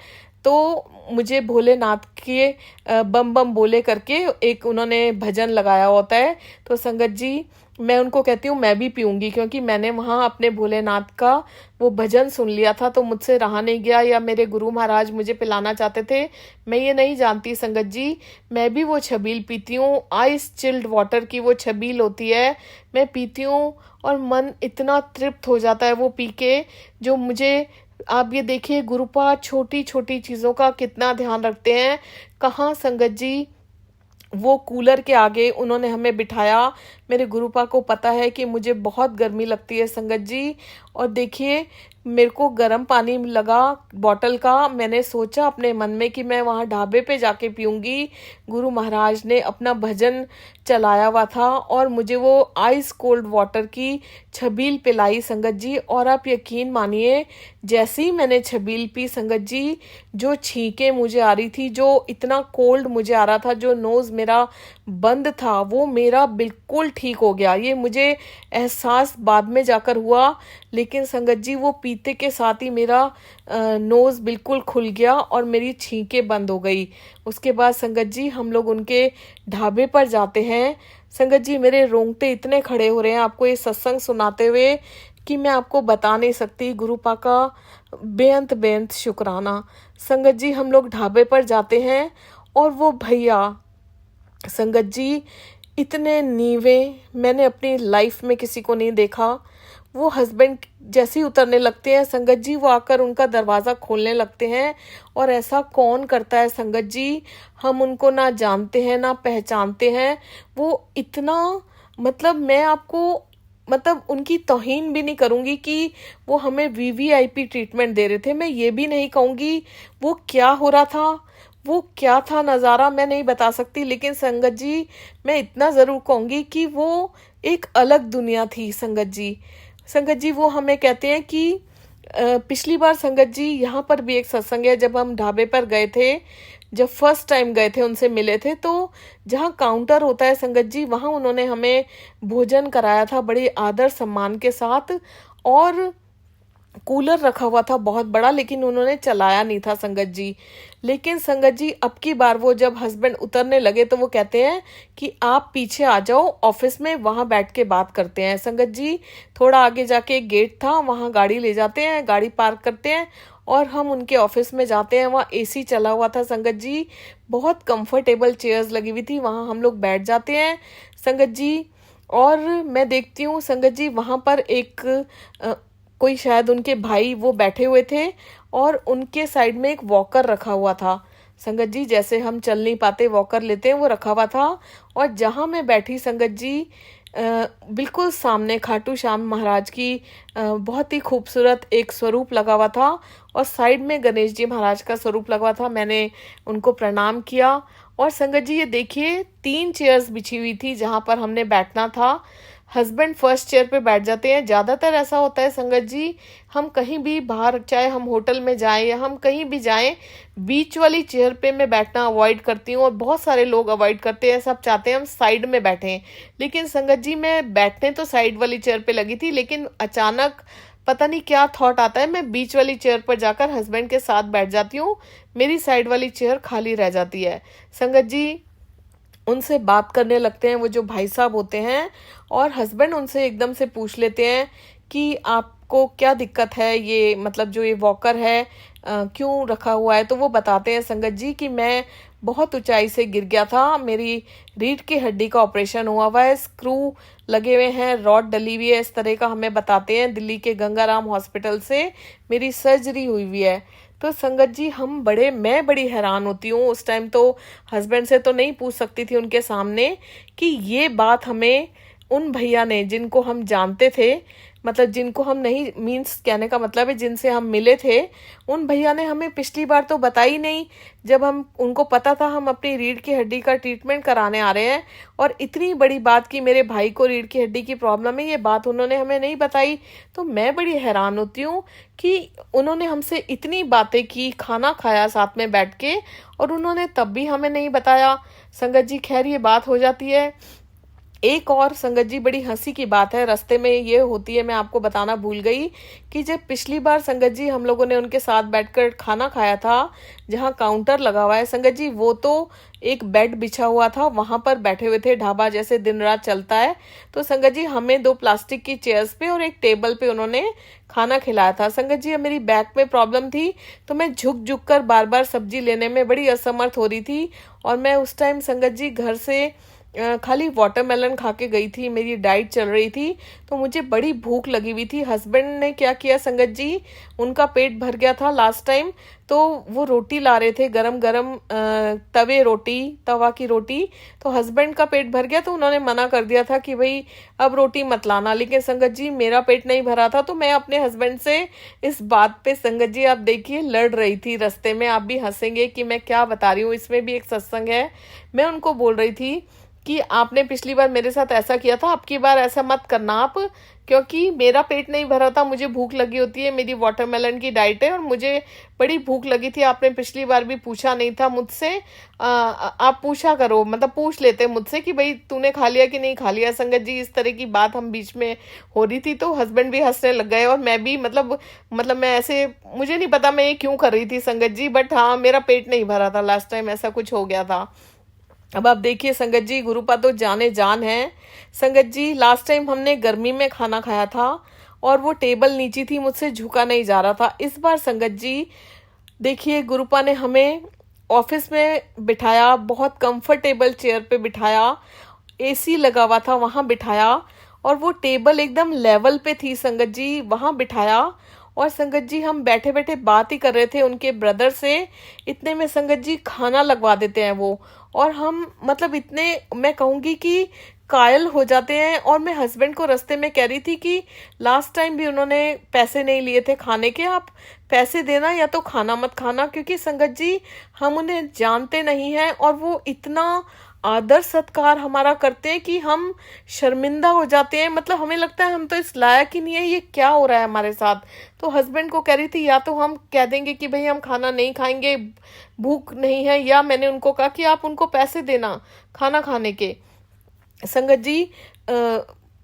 तो मुझे भोलेनाथ के बम बम बोले करके एक उन्होंने भजन लगाया होता है। तो संगत जी मैं उनको कहती हूँ मैं भी पीऊंगी, क्योंकि मैंने वहाँ अपने भोलेनाथ का वो भजन सुन लिया था, तो मुझसे रहा नहीं गया, या मेरे गुरु महाराज मुझे पिलाना चाहते थे, मैं ये नहीं जानती संगत जी। मैं भी वो छबील पीती हूँ, आइस चिल्ड वाटर की वो छबील होती है, मैं पीती हूँ और मन इतना तृप्त हो जाता है वो पी के। जो मुझे, आप ये देखिए गुरुपा छोटी छोटी चीज़ों का कितना ध्यान रखते हैं। कहाँ संगत जी वो कूलर के आगे उन्होंने हमें बिठाया। मेरे गुरुपा को पता है कि मुझे बहुत गर्मी लगती है संगत जी, और देखिए मेरे को गर्म पानी लगा बॉटल का। मैंने सोचा अपने मन में कि मैं वहाँ ढाबे पे जाके पीऊंगी। गुरु महाराज ने अपना भजन चलाया हुआ था और मुझे वो आइस कोल्ड वाटर की छबील पिलाई संगत जी। और आप यकीन मानिए जैसे ही मैंने छबील पी संगत जी, जो छींकें मुझे आ रही थी, जो इतना कोल्ड मुझे आ रहा था, जो नोज मेरा बंद था वो मेरा बिल्कुल ठीक हो गया। ये मुझे एहसास बाद में जाकर हुआ, लेकिन संगत जी वो पीते के साथ ही मेरा नोज बिल्कुल खुल गया और मेरी छींकें बंद हो गई। उसके बाद संगत जी हम लोग उनके ढाबे पर जाते हैं। संगत जी मेरे रोंगटे इतने खड़े हो रहे हैं आपको ये सत्संग सुनाते हुए कि मैं आपको बता नहीं सकती। गुरुपा का बेअंत बेअंत शुक्राना। संगत जी हम लोग ढाबे पर जाते हैं और वो भैया संगत जी इतने नीवे मैंने अपनी लाइफ में किसी को नहीं देखा। वो हस्बैंड जैसे ही उतरने लगते हैं संगत जी, वो आकर उनका दरवाज़ा खोलने लगते हैं। और ऐसा कौन करता है संगत जी, हम उनको ना जानते हैं ना पहचानते हैं। वो इतना, मतलब मैं आपको, मतलब उनकी तौहीन भी नहीं करूंगी कि वो हमें वीवीआईपी ट्रीटमेंट दे रहे थे। मैं ये भी नहीं कहूँगी वो क्या हो रहा था, वो क्या था नज़ारा, मैं नहीं बता सकती। लेकिन संगत जी मैं इतना ज़रूर कहूँगी कि वो एक अलग दुनिया थी संगत जी। संगत जी वो हमें कहते हैं कि पिछली बार संगत जी यहाँ पर भी एक सत्संग है, जब हम ढाबे पर गए थे, जब फर्स्ट टाइम गए थे उनसे मिले थे, तो जहाँ काउंटर होता है संगत जी वहाँ उन्होंने हमें भोजन कराया था बड़े आदर सम्मान के साथ। और कूलर रखा हुआ था बहुत बड़ा, लेकिन उन्होंने चलाया नहीं था संगत जी। लेकिन संगत जी अब की बार वो जब हस्बैंड उतरने लगे तो वो कहते हैं कि आप पीछे आ जाओ ऑफिस में, वहां बैठ के बात करते हैं। संगत जी थोड़ा आगे जाके एक गेट था, वहां गाड़ी ले जाते हैं, गाड़ी पार्क करते हैं और हम उनके ऑफिस में जाते हैं। वहाँ एसी चला हुआ था संगत जी, बहुत कंफर्टेबल चेयर्स लगी हुई थी, वहाँ हम लोग बैठ जाते हैं संगत जी। और मैं देखती हूँ संगत जी वहाँ पर एक कोई शायद उनके भाई वो बैठे हुए थे और उनके साइड में एक वॉकर रखा हुआ था। संगत जी, जैसे हम चल नहीं पाते वॉकर लेते हैं, वो रखा हुआ था। और जहाँ मैं बैठी संगत जी, बिल्कुल सामने खाटू श्याम महाराज की बहुत ही खूबसूरत एक स्वरूप लगा हुआ था और साइड में गणेश जी महाराज का स्वरूप लगा हुआ था। मैंने उनको प्रणाम किया और संगत जी ये देखिए 3 चेयर्स बिछी हुई थी जहाँ पर हमने बैठना था। हस्बैंड फर्स्ट चेयर पे बैठ जाते हैं। ज़्यादातर ऐसा होता है संगत जी, हम कहीं भी बाहर, चाहे हम होटल में जाएं या हम कहीं भी जाएं, बीच वाली चेयर पे मैं बैठना अवॉइड करती हूँ और बहुत सारे लोग अवॉइड करते हैं। सब चाहते हैं हम साइड में बैठें, लेकिन संगत जी मैं बैठने तो साइड वाली चेयर पे लगी थी, लेकिन अचानक पता नहीं क्या थॉट आता है, मैं बीच वाली चेयर पर जाकर हस्बैंड के साथ बैठ जाती हूँ। मेरी साइड वाली चेयर खाली रह जाती है। संगत जी उनसे बात करने लगते हैं वो जो भाई साहब होते हैं, और हस्बैंड उनसे एकदम से पूछ लेते हैं कि आपको क्या दिक्कत है, ये मतलब जो ये वॉकर है क्यों रखा हुआ है। तो वो बताते हैं संगत जी कि मैं बहुत ऊंचाई से गिर गया था, मेरी रीढ़ की हड्डी का ऑपरेशन हुआ है, स्क्रू लगे हुए हैं, रॉड डली हुई है, इस तरह का हमें बताते हैं। दिल्ली के गंगाराम हॉस्पिटल से मेरी सर्जरी हुई हुई है। तो संगत जी मैं बड़ी हैरान होती हूँ। उस टाइम तो हस्बैंड से तो नहीं पूछ सकती थी उनके सामने कि ये बात हमें उन भैया ने, जिनको हम जानते थे, मतलब जिनको हम नहीं, मीन्स कहने का मतलब है जिनसे हम मिले थे, उन भैया ने हमें पिछली बार तो बताई नहीं। जब हम उनको पता था हम अपनी रीढ़ की हड्डी का ट्रीटमेंट कराने आ रहे हैं और इतनी बड़ी बात कि मेरे भाई को रीढ़ की हड्डी की प्रॉब्लम है, ये बात उन्होंने हमें नहीं बताई। तो मैं बड़ी हैरान होती हूँ कि उन्होंने हमसे इतनी बातें की, खाना खाया साथ में बैठ के, और उन्होंने तब भी हमें नहीं बताया। संगत जी खैर ये बात हो जाती है। एक और संगत जी बड़ी हंसी की बात है, रास्ते में ये होती है, मैं आपको बताना भूल गई कि जब पिछली बार संगत जी हम लोगों ने उनके साथ बैठकर खाना खाया था, जहाँ काउंटर लगा हुआ है संगत जी, वो तो एक बेड बिछा हुआ था, वहां पर बैठे हुए थे, ढाबा जैसे दिन रात चलता है। तो संगत जी हमें 2 प्लास्टिक की चेयर्स पे और एक टेबल पे उन्होंने खाना खिलाया था। संगत जी अब मेरी बैक में प्रॉब्लम थी, तो मैं झुक झुक कर बार बार सब्जी लेने में बड़ी असमर्थ हो रही थी। और मैं उस टाइम संगत जी घर से खाली वाटरमेलन खा के गई थी, मेरी डाइट चल रही थी, तो मुझे बड़ी भूख लगी हुई थी। हस्बैंड ने क्या किया संगत जी, उनका पेट भर गया था लास्ट टाइम, तो वो रोटी ला रहे थे, गरम गरम तवा की रोटी। तो हस्बैंड का पेट भर गया, तो उन्होंने मना कर दिया था कि भाई अब रोटी मत लाना। लेकिन संगत जी मेरा पेट नहीं भरा था, तो मैं अपने हस्बैंड से इस बात पे संगत जी आप देखिए लड़ रही थी रास्ते में। आप भी हंसेंगे कि मैं क्या बता रही हूँ, इसमें भी एक सत्संग है। मैं उनको बोल रही थी कि आपने पिछली बार मेरे साथ ऐसा किया था, अब की बार ऐसा मत करना आप, क्योंकि मेरा पेट नहीं भरा था, मुझे भूख लगी होती है, मेरी वाटरमेलन की डाइट है और मुझे बड़ी भूख लगी थी। आपने पिछली बार भी पूछा नहीं था मुझसे, आप पूछा करो, मतलब पूछ लेते मुझसे कि भाई तूने खा लिया कि नहीं खा लिया। संगत जी इस तरह की बात हम बीच में हो रही थी, तो हस्बैंड भी हंसने लग गए और मैं भी मतलब मैं ऐसे, मुझे नहीं पता मैं ये क्यों कर रही थी संगत जी, बट हाँ मेरा पेट नहीं भरा था लास्ट टाइम, ऐसा कुछ हो गया था। अब आप देखिए संगत जी, गुरुपा तो जाने जान है। संगत जी लास्ट टाइम हमने गर्मी में खाना खाया था और वो टेबल नीची थी, मुझसे झुका नहीं जा रहा था। इस बार संगत जी देखिए गुरुपा ने हमें ऑफिस में बिठाया, बहुत कंफर्टेबल चेयर पे बिठाया, एसी लगा हुआ था वहां बिठाया, और वो टेबल एकदम लेवल पे थी संगत जी, वहां बिठाया। और संगत जी हम बैठे बैठे बात ही कर रहे थे उनके ब्रदर से, इतने में संगत जी खाना लगवा देते हैं वो, और हम मतलब इतने, मैं कहूंगी कि कायल हो जाते हैं। और मैं हस्बैंड को रास्ते में कह रही थी कि लास्ट टाइम भी उन्होंने पैसे नहीं लिए थे खाने के, आप पैसे देना या तो खाना मत खाना, क्योंकि संगत जी हम उन्हें जानते नहीं हैं और वो इतना आदर सत्कार हमारा करते हैं कि हम शर्मिंदा हो जाते हैं। मतलब हमें लगता है हम तो इस लायक ही नहीं है, ये क्या हो रहा है हमारे साथ। तो हस्बैंड को कह रही थी या तो हम कह देंगे कि भाई हम खाना नहीं खाएंगे, भूख नहीं है, या मैंने उनको कहा कि आप उनको पैसे देना खाना खाने के। संगत जी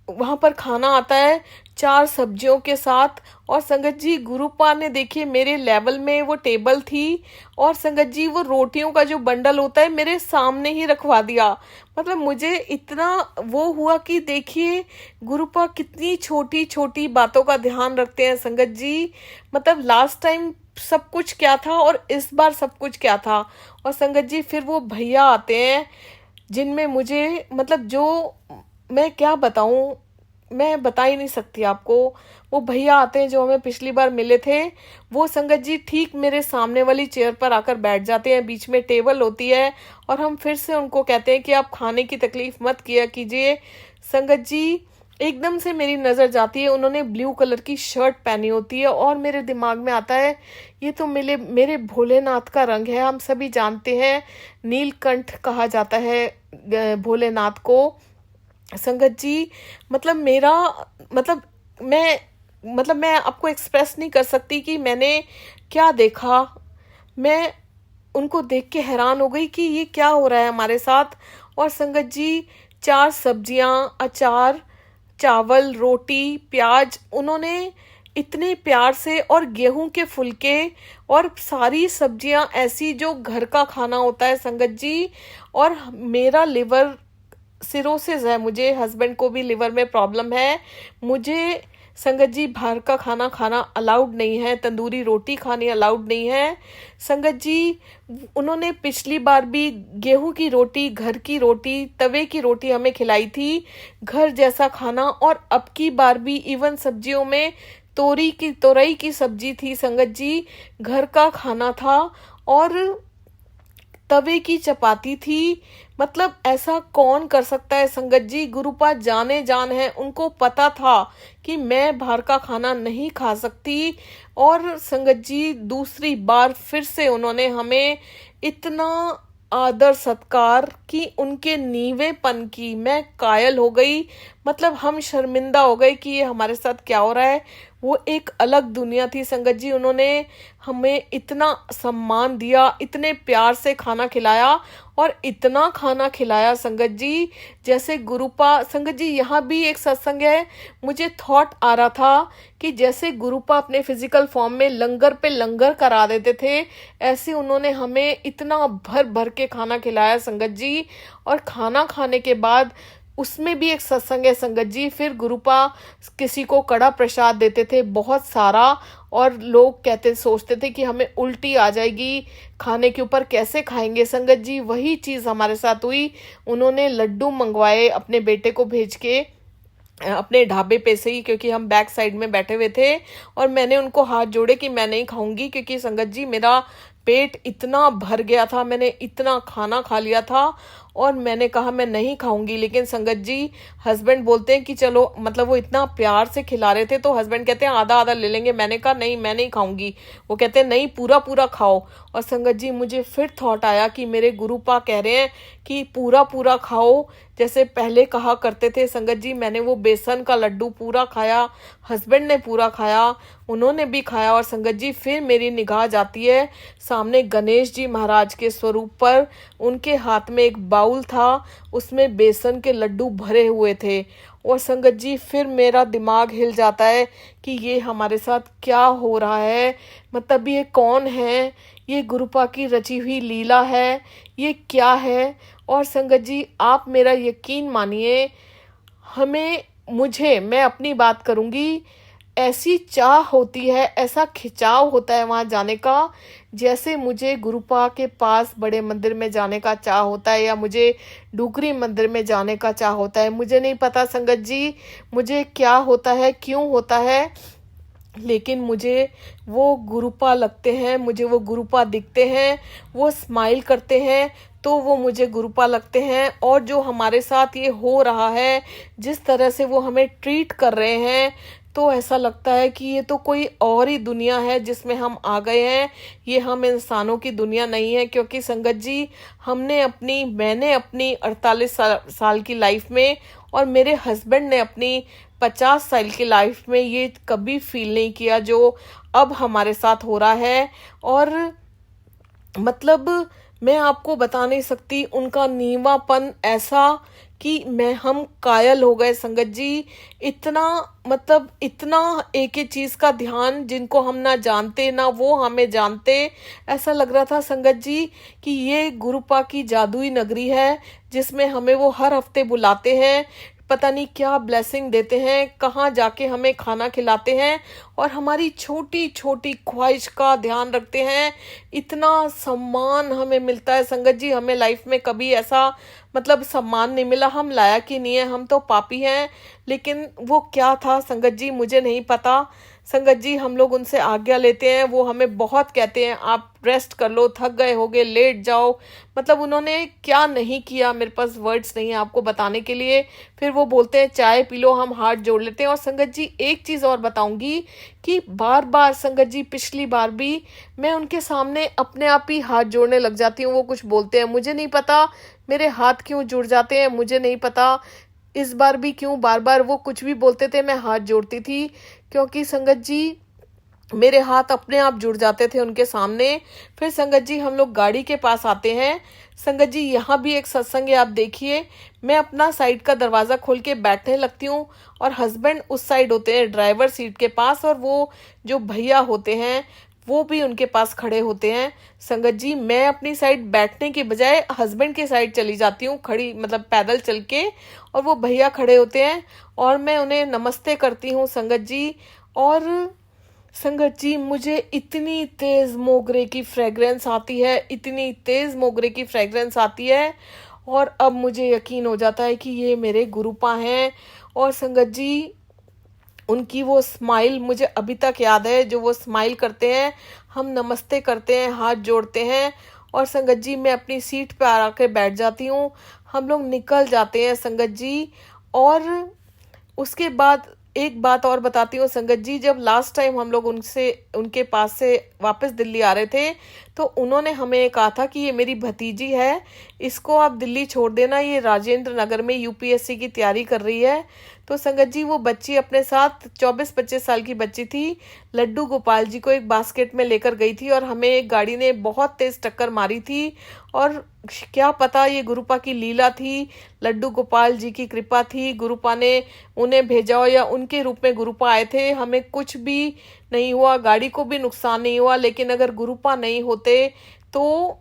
वहां पर खाना आता है 4 सब्जियों के साथ, और संगत जी गुरुपा ने देखिए मेरे लेवल में वो टेबल थी, और संगत जी वो रोटियों का जो बंडल होता है मेरे सामने ही रखवा दिया। मतलब मुझे इतना वो हुआ कि देखिए गुरुपा कितनी छोटी छोटी बातों का ध्यान रखते हैं संगत जी। मतलब लास्ट टाइम सब कुछ क्या था और इस बार सब कुछ क्या था। और संगत जी फिर वो भैया आते हैं जिनमें मुझे, मतलब जो मैं क्या बताऊं, मैं बता ही नहीं सकती आपको। वो भैया आते हैं जो हमें पिछली बार मिले थे, वो संगत जी ठीक मेरे सामने वाली चेयर पर आकर बैठ जाते हैं, बीच में टेबल होती है, और हम फिर से उनको कहते हैं कि आप खाने की तकलीफ मत किया कीजिए। संगत जी एकदम से मेरी नज़र जाती है, उन्होंने ब्लू कलर की शर्ट पहनी होती है, और मेरे दिमाग में आता है ये तो मेरे भोलेनाथ का रंग है। हम सभी जानते हैं नीलकंठ कहा जाता है भोलेनाथ को। संगत जी मतलब मेरा मतलब मैं आपको एक्सप्रेस नहीं कर सकती कि मैंने क्या देखा। मैं उनको देख के हैरान हो गई कि ये क्या हो रहा है हमारे साथ। और संगत जी 4 सब्जियां, अचार, चावल, रोटी, प्याज उन्होंने इतने प्यार से, और गेहूं के फुलके, और सारी सब्जियां ऐसी जो घर का खाना होता है संगत जी। और मेरा लिवर सिरोसिस है, मुझे, हस्बैंड को भी लिवर में प्रॉब्लम है। मुझे संगत जी बाहर का खाना खाना अलाउड नहीं है, तंदूरी रोटी खानी अलाउड नहीं है। संगत जी उन्होंने पिछली बार भी गेहूं की रोटी, घर की रोटी, तवे की रोटी हमें खिलाई थी, घर जैसा खाना। और अब की बार भी इवन सब्जियों में तोरई की सब्जी थी संगत जी, घर का खाना था, और तवे की चपाती थी। मतलब ऐसा कौन कर सकता है संगत जी। गुरुपा जाने जान है, उनको पता था कि मैं बाहर का खाना नहीं खा सकती। और संगत जी दूसरी बार फिर से उन्होंने हमें इतना आदर सत्कार की, उनके नीवेपन की मैं कायल हो गई। मतलब हम शर्मिंदा हो गए कि ये हमारे साथ क्या हो रहा है। वो एक अलग दुनिया थी संगत जी। उन्होंने हमें इतना सम्मान दिया, इतने प्यार से खाना खिलाया, और इतना खाना खिलाया संगत जी जैसे गुरुपा। संगत जी यहाँ भी एक सत्संग है, मुझे थॉट आ रहा था कि जैसे गुरुपा अपने फिजिकल फॉर्म में लंगर पे लंगर करा देते थे, ऐसे उन्होंने हमें इतना भर भर के खाना खिलाया संगत जी। और खाना खाने के बाद उसमें भी एक सत्संग है संगत जी, फिर गुरुपा किसी को कड़ा प्रसाद देते थे बहुत सारा, और लोग सोचते थे कि हमें उल्टी आ जाएगी, खाने के ऊपर कैसे खाएंगे। संगत जी वही चीज़ हमारे साथ हुई। उन्होंने लड्डू मंगवाए अपने बेटे को भेज के, अपने ढाबे पे से ही, क्योंकि हम बैक साइड में बैठे हुए थे, और मैंने उनको हाथ जोड़े कि मैं नहीं खाऊंगी, क्योंकि संगत जी मेरा पेट इतना भर गया था, मैंने इतना खाना खा लिया था, और मैंने कहा मैं नहीं खाऊंगी। लेकिन संगत जी हस्बैंड बोलते हैं कि चलो, मतलब वो इतना प्यार से खिला रहे थे तो हस्बैंड कहते हैं आधा आधा ले लेंगे। मैंने कहा नहीं, मैं नहीं खाऊंगी। वो कहते हैं नहीं, पूरा पूरा खाओ। और संगत जी मुझे फिर थॉट आया कि मेरे गुरुपा कह रहे हैं कि पूरा पूरा खाओ, जैसे पहले कहा करते थे संगत जी। मैंने वो बेसन का लड्डू पूरा खाया, हस्बैंड ने पूरा खाया, उन्होंने भी खाया। और संगत जी फिर मेरी निगाह जाती है सामने गणेश जी महाराज के स्वरूप पर। उनके हाथ में एक बाउल था, उसमें बेसन के लड्डू भरे हुए थे। और संगत जी फिर मेरा दिमाग हिल जाता है कि ये हमारे साथ क्या हो रहा है। मतलब ये कौन है, ये गुरुपा की रची हुई लीला है, ये क्या है। और संगत जी आप मेरा यकीन मानिए, मैं अपनी बात करूंगी, ऐसी चाह होती है, ऐसा खिंचाव होता है वहाँ जाने का, जैसे मुझे गुरुपा के पास बड़े मंदिर में जाने का चाह होता है, या मुझे डुगरी मंदिर में जाने का चाह होता है। मुझे नहीं पता संगत जी मुझे क्या होता है, क्यों होता है, लेकिन मुझे वो गुरुपा लगते हैं, मुझे वो गुरुपा दिखते हैं, वो स्माइल करते हैं तो वो मुझे गुरुपा लगते हैं। और जो हमारे साथ ये हो रहा है, जिस तरह से वो हमें ट्रीट कर रहे हैं, तो ऐसा लगता है कि ये तो कोई और ही दुनिया है जिसमें हम आ गए हैं, ये हम इंसानों की दुनिया नहीं है। क्योंकि संगत जी मैंने अपनी 48 साल की लाइफ में, और मेरे हस्बैंड ने अपनी 50 साल की लाइफ में ये कभी फील नहीं किया जो अब हमारे साथ हो रहा है। और मतलब मैं आपको बता नहीं सकती उनका नीवापन ऐसा कि हम कायल हो गए संगत जी। इतना एक एक चीज का ध्यान, जिनको हम ना जानते ना वो हमें जानते। ऐसा लग रहा था संगत जी कि ये गुरुपा की जादुई नगरी है, जिसमें हमें वो हर हफ्ते बुलाते हैं। पता नहीं क्या ब्लेसिंग देते हैं, कहाँ जाके हमें खाना खिलाते हैं और हमारी छोटी छोटी ख्वाहिश का ध्यान रखते हैं। इतना सम्मान हमें मिलता है संगत जी, हमें लाइफ में कभी ऐसा मतलब सम्मान नहीं मिला। हम लायक ही नहीं है, हम तो पापी हैं। लेकिन वो क्या था संगत जी मुझे नहीं पता। संगत जी हम लोग उनसे आज्ञा लेते हैं, वो हमें बहुत कहते हैं आप रेस्ट कर लो, थक गए होगे, लेट जाओ। मतलब उन्होंने क्या नहीं किया, मेरे पास वर्ड्स नहीं है आपको बताने के लिए। फिर वो बोलते हैं चाय पी लो, हम हाथ जोड़ लेते हैं। और संगत जी एक चीज़ और बताऊंगी कि बार बार संगत जी पिछली बार भी मैं उनके सामने अपने आप ही हाथ जोड़ने लग जाती हूँ। वो कुछ बोलते हैं, मुझे नहीं पता मेरे हाथ क्यों जुड़ जाते हैं, मुझे नहीं पता इस बार भी क्यों बार बार वो कुछ भी बोलते थे मैं हाथ जोड़ती थी। क्योंकि संगत जी मेरे हाथ अपने आप जुड़ जाते थे उनके सामने। फिर संगत जी हम लोग गाड़ी के पास आते हैं। संगत जी यहाँ भी एक सत्संग है, आप देखिए। मैं अपना साइड का दरवाज़ा खोल के बैठने लगती हूँ और हस्बैंड उस साइड होते हैं ड्राइवर सीट के पास, और वो जो भैया होते हैं वो भी उनके पास खड़े होते हैं। संगत जी मैं अपनी साइड बैठने की बजाय हस्बैंड की साइड चली जाती हूँ खड़ी, मतलब पैदल चल के, और वो भैया खड़े होते हैं और मैं उन्हें नमस्ते करती हूँ संगत जी। और संगत जी मुझे इतनी तेज मोगरे की फ्रेग्रेंस आती है, इतनी तेज मोगरे की फ्रेग्रेंस आती है, और अब मुझे यकीन हो जाता है कि ये मेरे गुरुपा हैं। और संगत जी उनकी वो स्माइल मुझे अभी तक याद है, जो वो स्माइल करते हैं, हम नमस्ते करते हैं, हाथ जोड़ते हैं, और संगत जी मैं अपनी सीट पे आके बैठ जाती हूँ। हम लोग निकल जाते हैं संगत जी। और उसके बाद एक बात और बताती हूँ संगत जी, जब लास्ट टाइम हम लोग उनके पास से वापस दिल्ली आ रहे थे तो उन्होंने हमें कहा था कि ये मेरी भतीजी है, इसको आप दिल्ली छोड़ देना, ये राजेंद्र नगर में यूपीएससी की तैयारी कर रही है। तो संगत जी वो बच्ची अपने साथ 24-25 साल की बच्ची थी, लड्डू गोपाल जी को एक बास्केट में लेकर गई थी, और हमें एक गाड़ी ने बहुत तेज टक्कर मारी थी। और क्या पता ये गुरुपा की लीला थी, लड्डू गोपाल जी की कृपा थी, गुरुपा ने उन्हें भेजा हो या उनके रूप में गुरुपा आए थे। हमें कुछ भी नहीं हुआ, गाड़ी को भी नुकसान नहीं हुआ। लेकिन अगर गुरुपा नहीं होते तो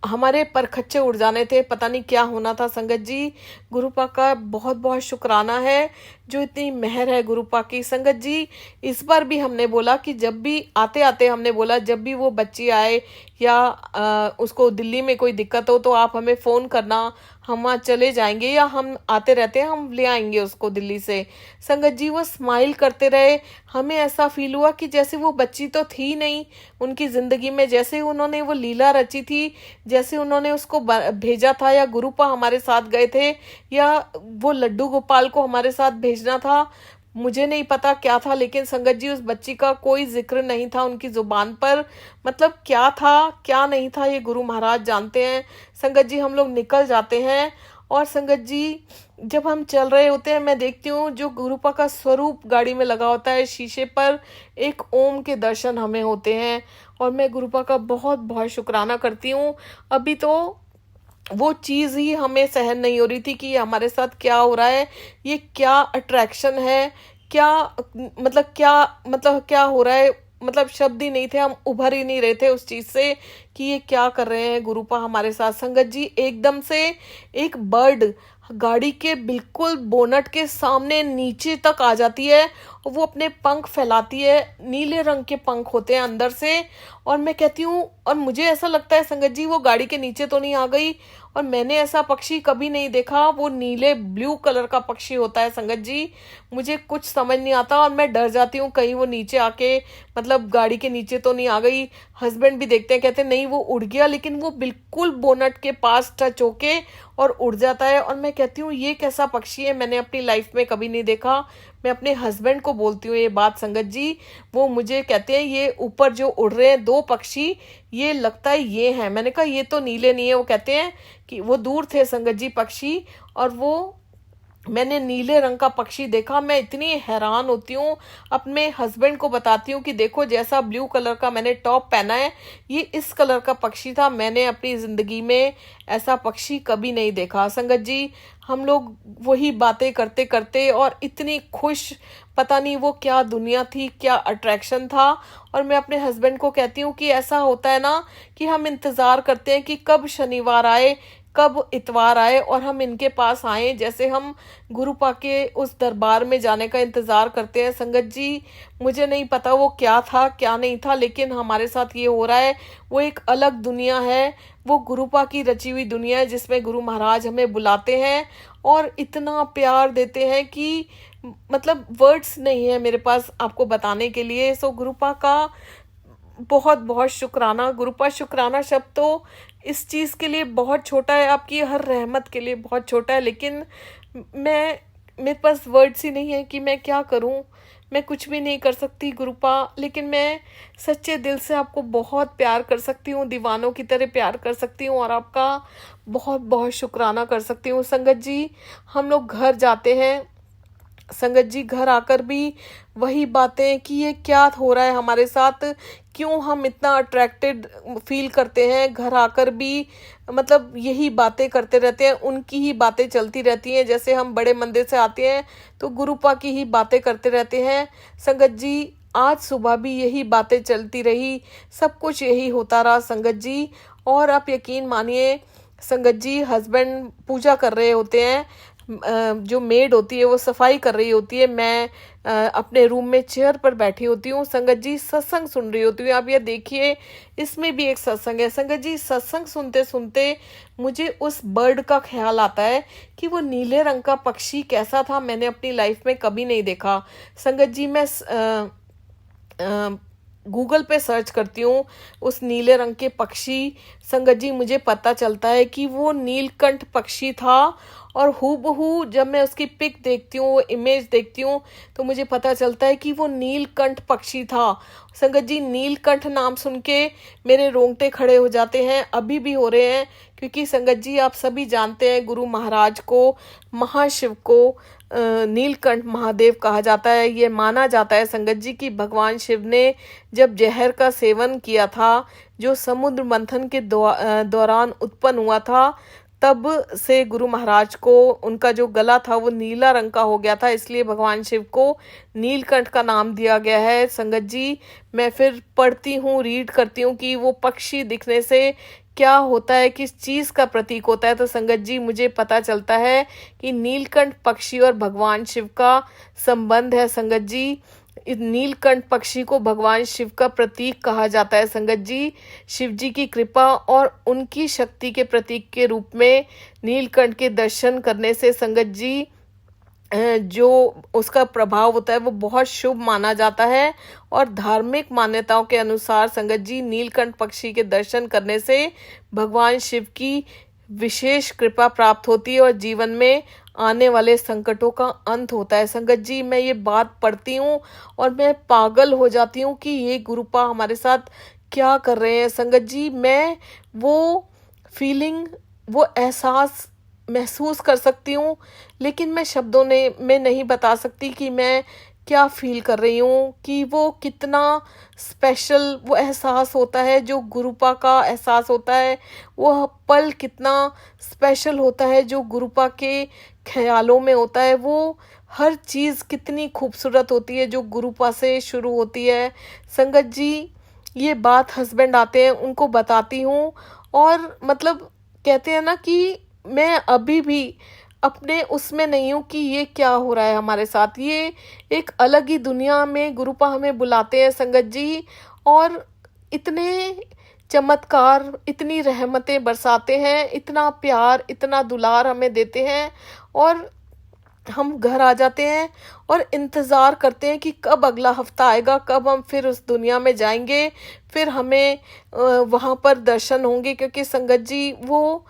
हमारे परखच्चे उड़ जाने थे, पता नहीं क्या होना था संगत जी। गुरुपा का बहुत बहुत शुक्राना है, जो इतनी मेहर है गुरुपा की। संगत जी इस बार भी हमने बोला कि जब भी आते आते हमने बोला जब भी वो बच्ची आए या उसको दिल्ली में कोई दिक्कत हो तो आप हमें फ़ोन करना, हम वहाँ चले जाएंगे, या हम आते रहते हैं हम ले आएंगे उसको दिल्ली से। संगत जी वो स्माइल करते रहे, हमें ऐसा फील हुआ कि जैसे वो बच्ची तो थी नहीं उनकी ज़िंदगी में, जैसे उन्होंने वो लीला रची थी, जैसे उन्होंने उसको भेजा था, या गुरुपा हमारे साथ गए थे, या वो लड्डू गोपाल को हमारे साथ भेजना था, मुझे नहीं पता क्या था। लेकिन संगत जी उस बच्ची का कोई जिक्र नहीं था उनकी जुबान पर, मतलब क्या था क्या नहीं था ये गुरु महाराज जानते हैं। संगत जी हम लोग निकल जाते हैं, और संगत जी जब हम चल रहे होते हैं मैं देखती हूँ जो गुरुपा का स्वरूप गाड़ी में लगा होता है शीशे पर, एक ओम के दर्शन हमें होते हैं, और मैं गुरुपा का बहुत बहुत शुक्राना करती हूँ। अभी तो वो चीज़ ही हमें सहन नहीं हो रही थी कि ये हमारे साथ क्या हो रहा है, ये क्या अट्रैक्शन है, क्या मतलब क्या हो रहा है, मतलब शब्द ही नहीं थे, हम उभर ही नहीं रहे थे उस चीज़ से कि ये क्या कर रहे हैं गुरुपा हमारे साथ। संगत जी एकदम से एक बर्ड गाड़ी के बिल्कुल बोनट के सामने नीचे तक आ जाती है, और वो अपने पंख फैलाती है, नीले रंग के पंख होते हैं अंदर से। और मैं कहती हूँ, और मुझे ऐसा लगता है संगत जी वो गाड़ी के नीचे तो नहीं आ गई, और मैंने ऐसा पक्षी कभी नहीं देखा, वो नीले ब्लू कलर का पक्षी होता है संगत जी। मुझे कुछ समझ नहीं आता और मैं डर जाती हूँ कहीं वो नीचे आके मतलब गाड़ी के नीचे तो नहीं आ गई। हस्बैंड भी देखते हैं, कहते हैं नहीं वो उड़ गया, लेकिन वो बिल्कुल बोनट के पास टच होके और उड़ जाता है। और मैं कहती हूँ ये कैसा पक्षी है, मैंने अपनी लाइफ में कभी नहीं देखा। मैं अपने हस्बैंड को बोलती हूँ ये बात संगत जी, वो मुझे कहते हैं ये ऊपर जो उड़ रहे हैं दो पक्षी, ये लगता है ये हैं। मैंने कहा ये तो नीले नहीं है, वो कहते हैं कि वो दूर थे संगत जी पक्षी, और वो मैंने नीले रंग का पक्षी देखा। मैं इतनी हैरान होती हूँ, अपने हस्बैंड को बताती हूँ कि देखो जैसा ब्लू कलर का मैंने टॉप पहना है ये इस कलर का पक्षी था, मैंने अपनी ज़िंदगी में ऐसा पक्षी कभी नहीं देखा। संगत जी हम लोग वही बातें करते करते और इतनी खुश, पता नहीं वो क्या दुनिया थी, क्या अट्रैक्शन था। और मैं अपने हस्बैंड को कहती हूँ कि ऐसा होता है ना कि हम इंतज़ार करते हैं कि कब शनिवार आए, कब इतवार आए और हम इनके पास आए, जैसे हम गुरुपा के उस दरबार में जाने का इंतज़ार करते हैं। संगत जी, मुझे नहीं पता वो क्या था क्या नहीं था, लेकिन हमारे साथ ये हो रहा है। वो एक अलग दुनिया है, वो गुरुपा की रची हुई दुनिया है, जिसमें गुरु महाराज हमें बुलाते हैं और इतना प्यार देते हैं कि मतलब वर्ड्स नहीं है मेरे पास आपको बताने के लिए। सो गुरुपा का बहुत बहुत शुक्राना। गुरुपा शुक्राना शब्द तो इस चीज़ के लिए बहुत छोटा है, आपकी हर रहमत के लिए बहुत छोटा है, लेकिन मेरे पास वर्ड्स ही नहीं है कि मैं क्या करूं। मैं कुछ भी नहीं कर सकती गुरुपा, लेकिन मैं सच्चे दिल से आपको बहुत प्यार कर सकती हूँ, दीवानों की तरह प्यार कर सकती हूँ और आपका बहुत बहुत शुक्राना कर सकती हूँ। संगत जी, हम लोग घर जाते हैं, संगत जी घर आकर भी वही बातें कि ये क्या हो रहा है हमारे साथ, क्यों हम इतना अट्रैक्टेड फील करते हैं। घर आकर भी मतलब यही बातें करते रहते हैं, उनकी ही बातें चलती रहती हैं। जैसे हम बड़े मंदिर से आते हैं तो गुरुपा की ही बातें करते रहते हैं। संगत जी, आज सुबह भी यही बातें चलती रही, सब कुछ यही होता रहा संगत जी। और आप यकीन मानिए संगत जी, हस्बैंड पूजा कर रहे होते हैं, जो मेड होती है वो सफाई कर रही होती है, मैं अपने रूम में चेयर पर बैठी होती हूँ। संगत जी, सत्संग सुन रही होती हूँ। आप ये देखिए, इसमें भी एक सत्संग है। संगत जी, सत्संग सुनते सुनते मुझे उस बर्ड का ख्याल आता है कि वो नीले रंग का पक्षी कैसा था, मैंने अपनी लाइफ में कभी नहीं देखा। संगत जी, मैं गूगल पे सर्च करती हूँ उस नीले रंग के पक्षी। संगत जी, मुझे पता चलता है कि वो नीलकंठ पक्षी था और हूबहू जब मैं उसकी पिक देखती हूँ, इमेज देखती हूँ, तो मुझे पता चलता है कि वो नीलकंठ पक्षी था। संगत जी, नीलकंठ नाम सुन के मेरे रोंगटे खड़े हो जाते हैं, अभी भी हो रहे हैं, क्योंकि संगत जी आप सभी जानते हैं गुरु महाराज को, महाशिव को नीलकंठ महादेव कहा जाता है। ये माना जाता है संगत जी कि भगवान शिव ने जब जहर का सेवन किया था, जो समुद्र मंथन के दौरान उत्पन्न हुआ था, तब से गुरु महाराज को उनका जो गला था वो नीला रंग का हो गया था, इसलिए भगवान शिव को नीलकंठ का नाम दिया गया है। संगत जी, मैं फिर पढ़ती हूँ, रीड करती हूँ कि वो पक्षी दिखने से क्या होता है, किस चीज़ का प्रतीक होता है, तो संगत जी मुझे पता चलता है कि नीलकंठ पक्षी और भगवान शिव का संबंध है। संगत जी, इस नीलकंठ पक्षी को भगवान शिव का प्रतीक कहा जाता है। संगत जी, शिव जी की कृपा और उनकी शक्ति के प्रतीक के रूप में नीलकंठ के दर्शन करने से संगत जी जो उसका प्रभाव होता है वो बहुत शुभ माना जाता है। और धार्मिक मान्यताओं के अनुसार संगत जी, नीलकंठ पक्षी के दर्शन करने से भगवान शिव की विशेष कृपा प्राप्त होती है और जीवन में आने वाले संकटों का अंत होता है। संगत जी, मैं ये बात पढ़ती हूँ और मैं पागल हो जाती हूँ कि ये गुरुपा हमारे साथ क्या कर रहे हैं। संगत जी, मैं वो फीलिंग, वो एहसास महसूस कर सकती हूँ, लेकिन मैं शब्दों में नहीं बता सकती कि मैं क्या फील कर रही हूँ, कि वो कितना स्पेशल वो एहसास होता है, जो गुरुपा का एहसास होता है, वो पल कितना स्पेशल होता है जो गुरुपा के ख्यालों में होता है। वो हर चीज़ कितनी खूबसूरत होती है जो गुरुपा से शुरू होती है। संगत जी, ये बात हस्बैंड आते हैं उनको बताती हूँ, और मतलब कहते हैं ना कि मैं अभी भी अपने उसमें नहीं हूँ कि ये क्या हो रहा है हमारे साथ। ये एक अलग ही दुनिया में गुरुपा हमें बुलाते हैं संगत जी, और इतने चमत्कार, इतनी रहमतें बरसाते हैं, इतना प्यार, इतना दुलार हमें देते हैं, और हम घर आ जाते हैं और इंतज़ार करते हैं कि कब अगला हफ्ता आएगा, कब हम फिर उस दुनिया में जाएंगे, फिर हमें वहाँ पर दर्शन होंगे, क्योंकि संगत जी वो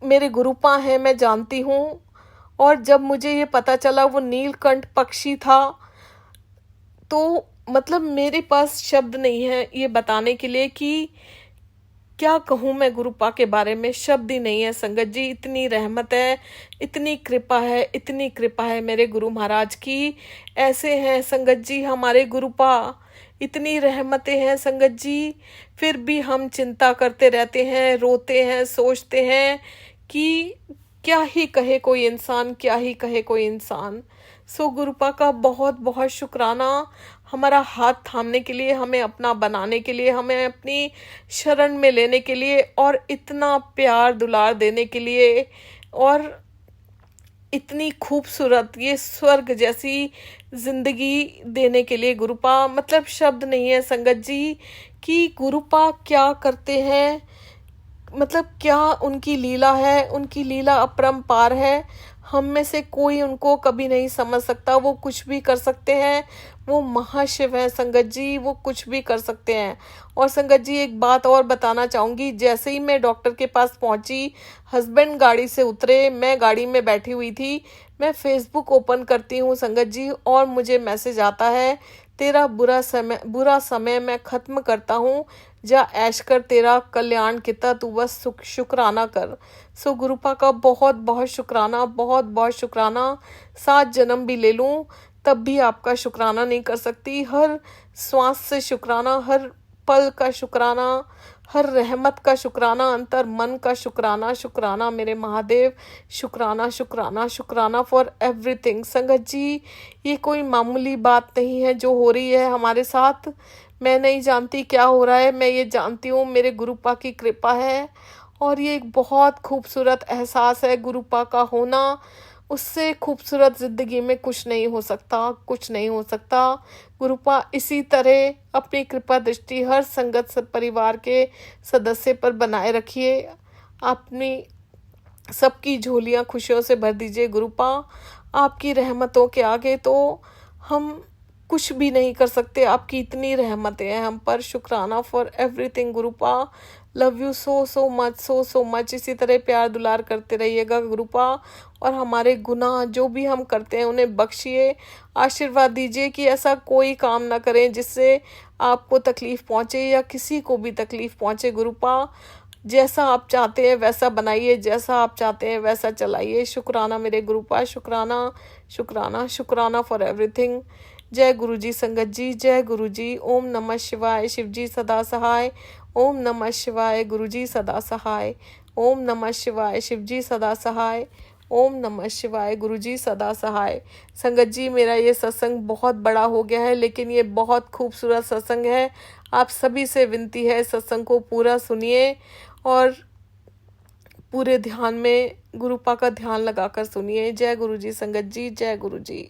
मेरे गुरुपा हैं, मैं जानती हूँ। और जब मुझे ये पता चला वो नीलकंठ पक्षी था, तो मतलब मेरे पास शब्द नहीं है ये बताने के लिए कि क्या कहूँ मैं गुरुपा के बारे में, शब्द ही नहीं है संगत जी। इतनी रहमत है, इतनी कृपा है, इतनी कृपा है मेरे गुरु महाराज की। ऐसे हैं संगत जी हमारे गुरुपा, इतनी रहमतें हैं संगत जी, फिर भी हम चिंता करते रहते हैं, रोते हैं, सोचते हैं कि क्या ही कहे कोई इंसान, क्या ही कहे कोई इंसान। सो गुरुपा का बहुत बहुत शुक्राना। हमारा हाथ थामने के लिए, हमें अपना बनाने के लिए, हमें अपनी शरण में लेने के लिए और इतना प्यार दुलार देने के लिए और इतनी खूबसूरत ये स्वर्ग जैसी जिंदगी देने के लिए गुरुपा, मतलब शब्द नहीं है संगत जी कि गुरुपा क्या करते हैं, मतलब क्या उनकी लीला है। उनकी लीला अपरंपार है, हम में से कोई उनको कभी नहीं समझ सकता। वो कुछ भी कर सकते हैं, वो महाशिव हैं संगत जी, वो कुछ भी कर सकते हैं। और संगत जी एक बात और बताना चाहूँगी, जैसे ही मैं डॉक्टर के पास पहुँची, हस्बैंड गाड़ी से उतरे, मैं गाड़ी में बैठी हुई थी, मैं फेसबुक ओपन करती हूँ संगत जी और मुझे मैसेज आता है, तेरा बुरा समय मैं ख़त्म करता हूँ, जा ऐश कर, तेरा कल्याण किता, तू बस शुक्राना कर। सो गुरुपा का बहुत बहुत शुक्राना, बहुत बहुत शुक्राना। 7 जन्म भी ले लूँ तब भी आपका शुक्राना नहीं कर सकती। हर श्वास से शुक्राना, हर पल का शुक्राना, हर रहमत का शुक्राना, अंतर मन का शुक्राना। शुक्राना मेरे महादेव, शुक्राना शुक्राना शुक्राना फॉर एवरीथिंग। संगत जी ये कोई मामूली बात नहीं है जो हो रही है हमारे साथ। मैं नहीं जानती क्या हो रहा है, मैं ये जानती हूँ मेरे गुरुपा की कृपा है और ये एक बहुत खूबसूरत एहसास है गुरुपा का होना। उससे खूबसूरत ज़िंदगी में कुछ नहीं हो सकता, कुछ नहीं हो सकता। गुरुपा इसी तरह अपनी कृपा दृष्टि हर संगत परिवार के सदस्य पर बनाए रखिए। अपनी सबकी झोलियाँ खुशियों से भर दीजिए गुरुपा। आपकी रहमतों के आगे तो हम कुछ भी नहीं कर सकते, आपकी इतनी रहमतें हैं हम पर। शुक्राना for everything गुरुपा। Love you so so much, so so much. इसी तरह प्यार दुलार करते रहिएगा गुरुपा और हमारे गुनाह जो भी हम करते हैं उन्हें बख्शिए, आशीर्वाद दीजिए कि ऐसा कोई काम ना करें जिससे आपको तकलीफ़ पहुँचे या किसी को भी तकलीफ़ पहुँचे गुरुपा। जैसा आप चाहते हैं वैसा बनाइए, जैसा आप चाहते हैं वैसा चलाइए। शुक्राना मेरे गुरुपा, शुक्राना शुक्राना शुक्राना फॉर एवरीथिंग। जय गुरु जी संगत जी, जय गुरु जी। ओम नमः शिवाय, शिव जी सदा सहाय। ओम नमः शिवाय, गुरु जी सदा सहाय। ओम नमः शिवाय, शिव जी सदा सहाय। ओम नमः शिवाय, गुरु जी सदा सहाय। संगत जी मेरा ये सत्संग बहुत बड़ा हो गया है, लेकिन ये बहुत खूबसूरत सत्संग है। आप सभी से विनती है सत्संग को पूरा सुनिए और पूरे ध्यान में गुरुपा का ध्यान लगाकर सुनिए। जय गुरु जी संगत जी, जय गुरु जी।